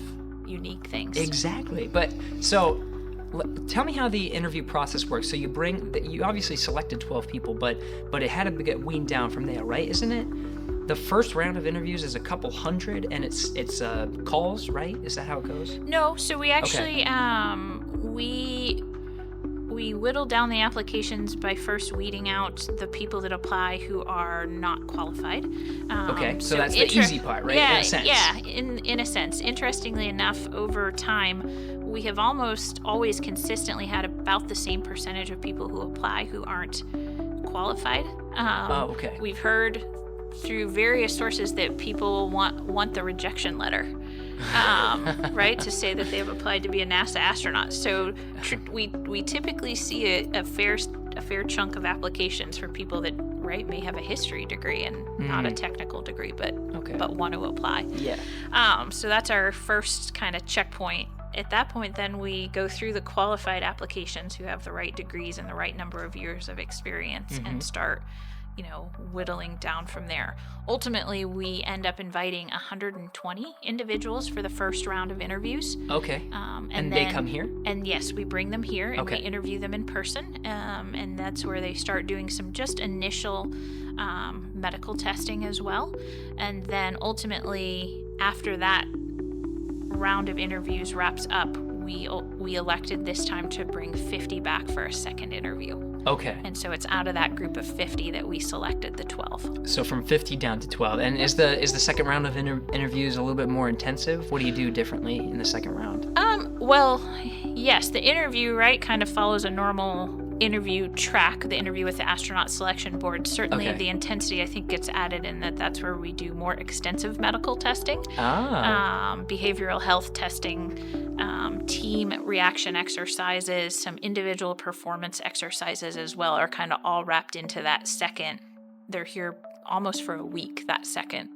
unique things. Exactly. But so tell me how the interview process works. So you obviously selected 12 people, but it had to get weaned down from there, right? Isn't it? The first round of interviews is a couple hundred, and it's calls, right? Is that how it goes? No. So we actually we whittle down the applications by first weeding out the people that apply who are not qualified. So that's the easy part, right? Yeah, in a sense. Yeah, in a sense. Interestingly enough, over time, we have almost always consistently had about the same percentage of people who apply who aren't qualified. We've heard through various sources that people want the rejection letter, right, to say that they've applied to be a NASA astronaut. So we typically see a fair chunk of applications for people that may have a history degree and not a technical degree, but want to apply. Yeah. So that's our first kind of checkpoint. At that point, then we go through the qualified applications who have the right degrees and the right number of years of experience and start whittling down from there. Ultimately, we end up inviting 120 individuals for the first round of interviews. Okay. And they come here? And yes, we bring them here and we interview them in person. And that's where they start doing some just initial medical testing as well. And then ultimately, after that round of interviews wraps up, we elected this time to bring 50 back for a second interview. Okay. And so it's out of that group of 50 that we selected the 12. So from 50 down to 12. And is the second round of interviews a little bit more intensive? What do you do differently in the second round? Well, yes, the interview, kind of follows a normal interview track, the interview with the astronaut selection board. Certainly the intensity, I think, gets added in that's where we do more extensive medical testing, behavioral health testing, team reaction exercises, some individual performance exercises as well are kind of all wrapped into that second. They're here almost for a week, that second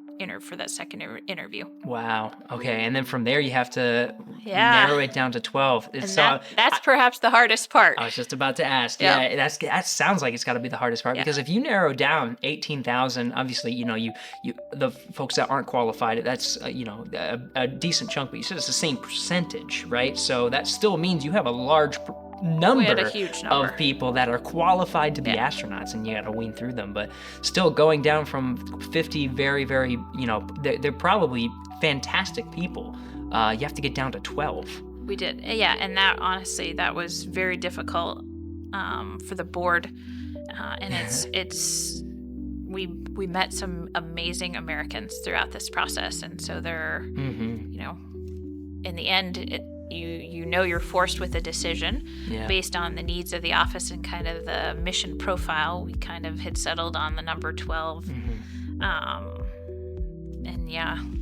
interview. Wow. Okay. And then from there you have to narrow it down to 12. That's perhaps the hardest part. I was just about to ask. Yep. Yeah, that sounds like it's got to be the hardest part because if you narrow down 18,000, obviously, you the folks that aren't qualified, that's a decent chunk, but you said it's the same percentage, right? So that still means you have a large number of people that are qualified to be astronauts, and you got to wean through them. But still, going down from 50 very, very, they're probably fantastic people. You have to get down to 12. We did, and that honestly, that was very difficult for the board, and we met some amazing Americans throughout this process, and so they're, in the end, you're forced with a decision based on the needs of the office and kind of the mission profile. We kind of had settled on the number 12.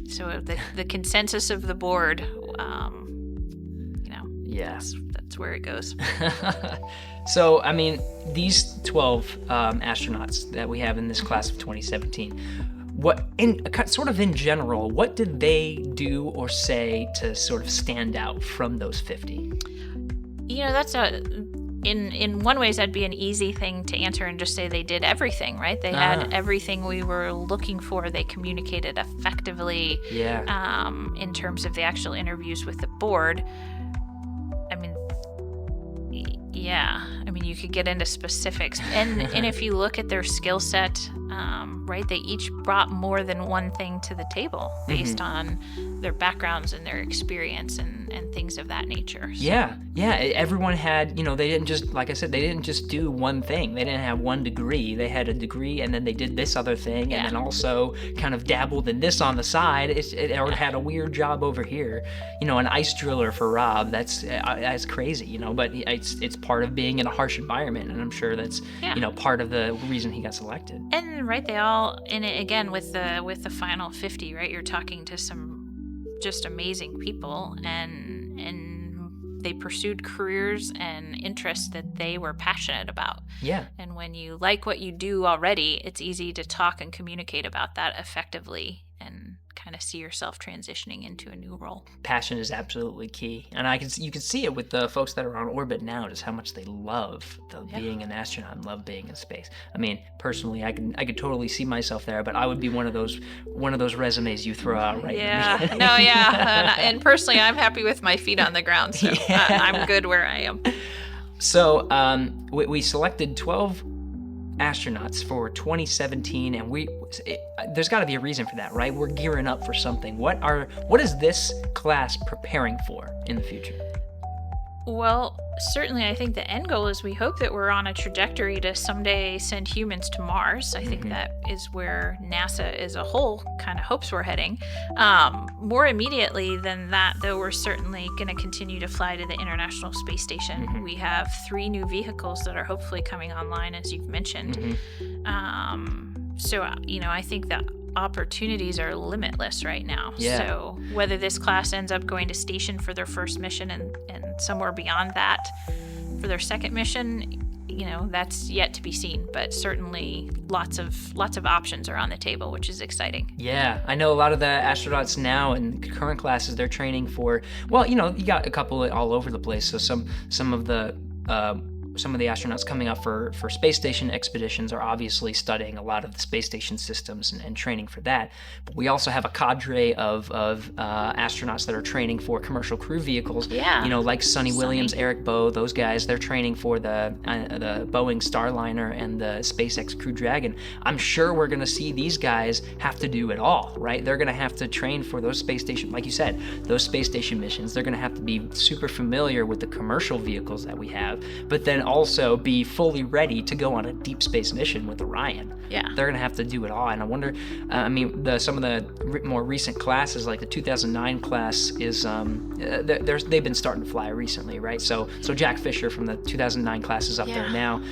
So the consensus of the board, that's where it goes. So, I mean, these 12 astronauts that we have in this class of 2017, in general, what did they do or say to sort of stand out from those 50? That's in one ways that'd be an easy thing to answer and just say they did everything, right? They had everything we were looking for. They communicated effectively in terms of the actual interviews with the board. You could get into specifics. And if you look at their skill set, they each brought more than one thing to the table based on their backgrounds and their experience. And and things of that nature. So. Yeah. Everyone had, they didn't just, like I said, they didn't just do one thing. They didn't have one degree. They had a degree, and then they did this other thing, and then also kind of dabbled in this on the side. Or had a weird job over here. An ice driller for Rob. That's crazy. But it's part of being in a harsh environment, and I'm sure that's part of the reason he got selected. And right, they all in it again with the final 50. Right, you're talking to some just amazing people, and they pursued careers and interests that they were passionate about. Yeah. And when you like what you do already, it's easy to talk and communicate about that effectively and kind of see yourself transitioning into a new role. Passion is absolutely key. And you can see it with the folks that are on orbit now, just how much they love being an astronaut and love being in space. I mean, personally, I could totally see myself there, but I would be one of those resumes you throw out right now. And personally, I'm happy with my feet on the ground, so I'm good where I am. So we selected 12 astronauts for 2017, and there's got to be a reason for that, right? We're gearing up for something. What is this class preparing for in the future? Well, certainly I think the end goal is we hope that we're on a trajectory to someday send humans to Mars. I think that is where NASA as a whole kind of hopes we're heading. More immediately than that, though, we're certainly going to continue to fly to the International Space Station. We have 3 new vehicles that are hopefully coming online, as you've mentioned. So, I think that opportunities are limitless right now. Yeah. So whether this class ends up going to station for their first mission and somewhere beyond that for their second mission, that's yet to be seen. But certainly lots of options are on the table, which is exciting. Yeah, I know a lot of the astronauts now in current classes, they're training for, you got a couple all over the place. So some of the astronauts coming up for space station expeditions are obviously studying a lot of the space station systems and training for that. But we also have a cadre of astronauts that are training for commercial crew vehicles. Yeah. Like Sonny Williams, Eric Bowe, those guys. They're training for the Boeing Starliner and the SpaceX Crew Dragon. I'm sure we're going to see these guys have to do it all, right? They're going to have to train for those space station, like you said, those space station missions. They're going to have to be super familiar with the commercial vehicles that we have, but then also be fully ready to go on a deep space mission with Orion. Yeah. They're going to have to do it all. And I wonder, some of the more recent classes, like the 2009 class is, they've been starting to fly recently, right? So Jack Fisher from the 2009 class is up there now,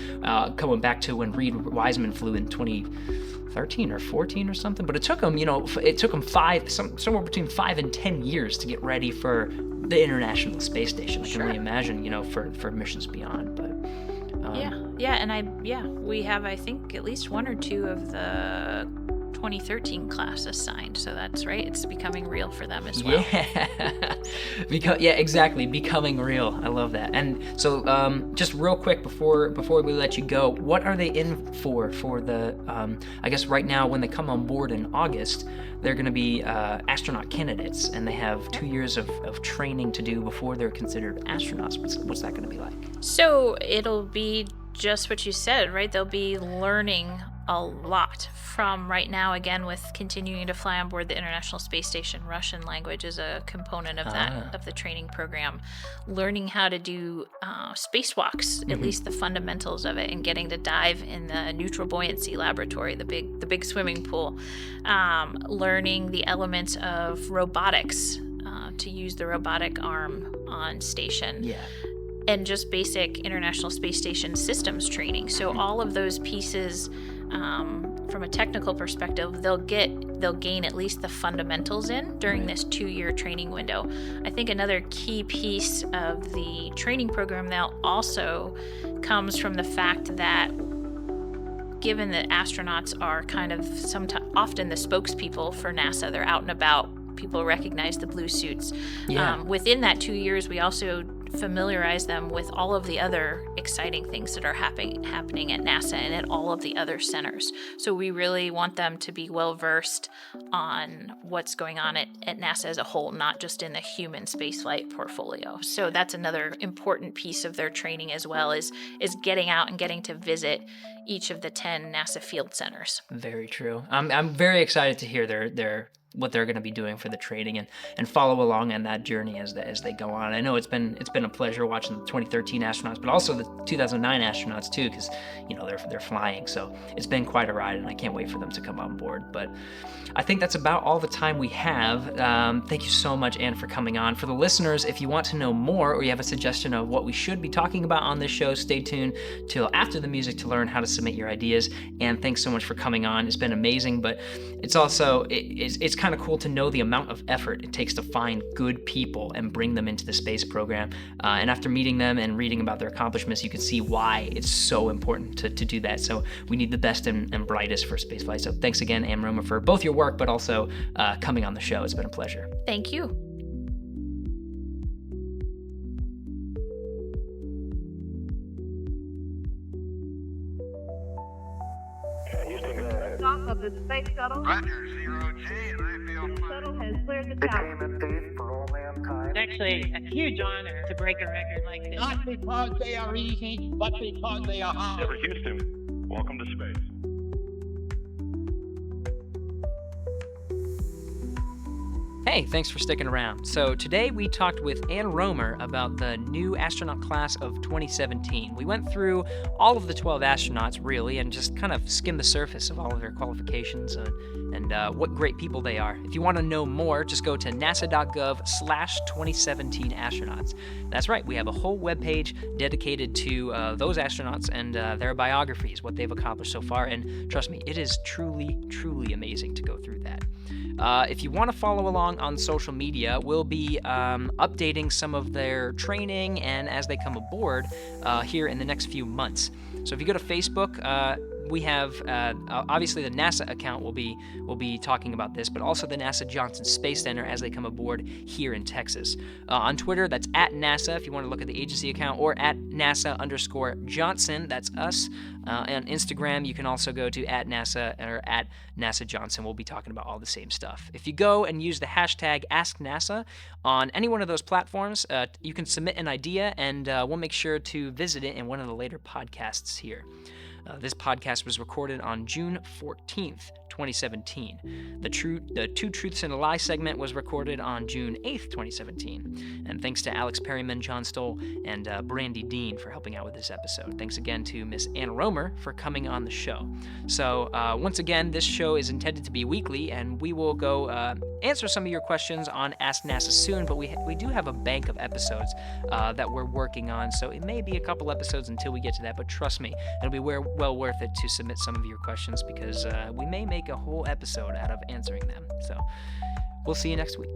coming back to when Reed Wiseman flew in 2013 or 14 or something. But it took them, somewhere between 5 and 10 years to get ready for the International Space Station. I can only imagine, for missions beyond. But we have, I think, at least 1 or 2 of the 2013 class assigned. So that's right. It's becoming real for them as well. Yeah, exactly. Becoming real. I love that. And so, just real quick before we let you go, what are they in for the? I guess right now when they come on board in August, they're going to be astronaut candidates, and they have 2 years of training to do before they're considered astronauts. What's that going to be like? So it'll be just what you said, right? They'll be learning a lot from right now, again, with continuing to fly on board the International Space Station. Russian language is a component of that, of the training program. Learning how to do spacewalks, at least the fundamentals of it, and getting to dive in the neutral buoyancy laboratory, the big swimming pool. Learning the elements of robotics, to use the robotic arm on station. Yeah. And just basic International Space Station systems training. So all of those pieces, from a technical perspective, they'll gain at least the fundamentals in during this 2-year training window. I think another key piece of the training program now also comes from the fact that, given that astronauts are kind of often the spokespeople for NASA, they're out and about, people recognize the blue suits. Yeah. Within that 2 years, we also familiarize them with all of the other exciting things that are happening at NASA and at all of the other centers. So we really want them to be well versed on what's going on at NASA as a whole, not just in the human spaceflight portfolio. So that's another important piece of their training as well, is getting out and getting to visit each of the 10 NASA field centers. Very true. I'm very excited to hear their what they're going to be doing for the training and follow along on that journey as they go on. I know it's been a pleasure watching the 2013 astronauts, but also the 2009 astronauts too, because they're flying. So it's been quite a ride, and I can't wait for them to come on board. But I think that's about all the time we have. Thank you so much, Anne, for coming on. For the listeners, if you want to know more or you have a suggestion of what we should be talking about on this show, stay tuned till after the music to learn how to submit your ideas. And thanks so much for coming on. It's been amazing, but it's also it's kind of cool to know the amount of effort it takes to find good people and bring them into the space program. And after meeting them and reading about their accomplishments, you can see why it's so important to do that. So we need the best and brightest for spaceflight. So thanks again, Anne Romer, for both your work, but also coming on the show. It's been a pleasure. Thank you. Stop of the space shuttle. Roger, 0G, and I feel the shuttle has cleared the tower. It's actually a huge honor to break a record like this. Not because they are easy, but because they are hard. Houston, welcome to space. Hey, thanks for sticking around. So today we talked with Anne Romer about the new astronaut class of 2017. We went through all of the 12 astronauts, really, and just kind of skimmed the surface of all of their qualifications and what great people they are. If you want to know more, just go to nasa.gov/2017 astronauts. That's right, we have a whole webpage dedicated to those astronauts and their biographies, what they've accomplished so far, and trust me, it is truly, truly amazing to go through that. If you want to follow along on social media, we'll be updating some of their training and as they come aboard here in the next few months. So if you go to Facebook, we have obviously the NASA account will be talking about this, but also the NASA Johnson Space Center as they come aboard here in Texas. On Twitter, that's at NASA if you want to look at the agency account, or at NASA_Johnson, that's us. On Instagram, you can also go to at NASA or at NASA Johnson. We'll be talking about all the same stuff. If you go and use the hashtag AskNASA on any one of those platforms, you can submit an idea, and we'll make sure to visit it in one of the later podcasts here. This podcast was recorded on June 14th, 2017. The Two Truths and a Lie segment was recorded on June 8th, 2017. And thanks to Alex Perryman, John Stoll, and Brandy Dean for helping out with this episode. Thanks again to Miss Anne Romer for coming on the show. So once again, this show is intended to be weekly, and we will go answer some of your questions on Ask NASA soon, but we do have a bank of episodes that we're working on, so it may be a couple episodes until we get to that, but trust me, it'll be well worth it to submit some of your questions because we may make a whole episode out of answering them. So we'll see you next week.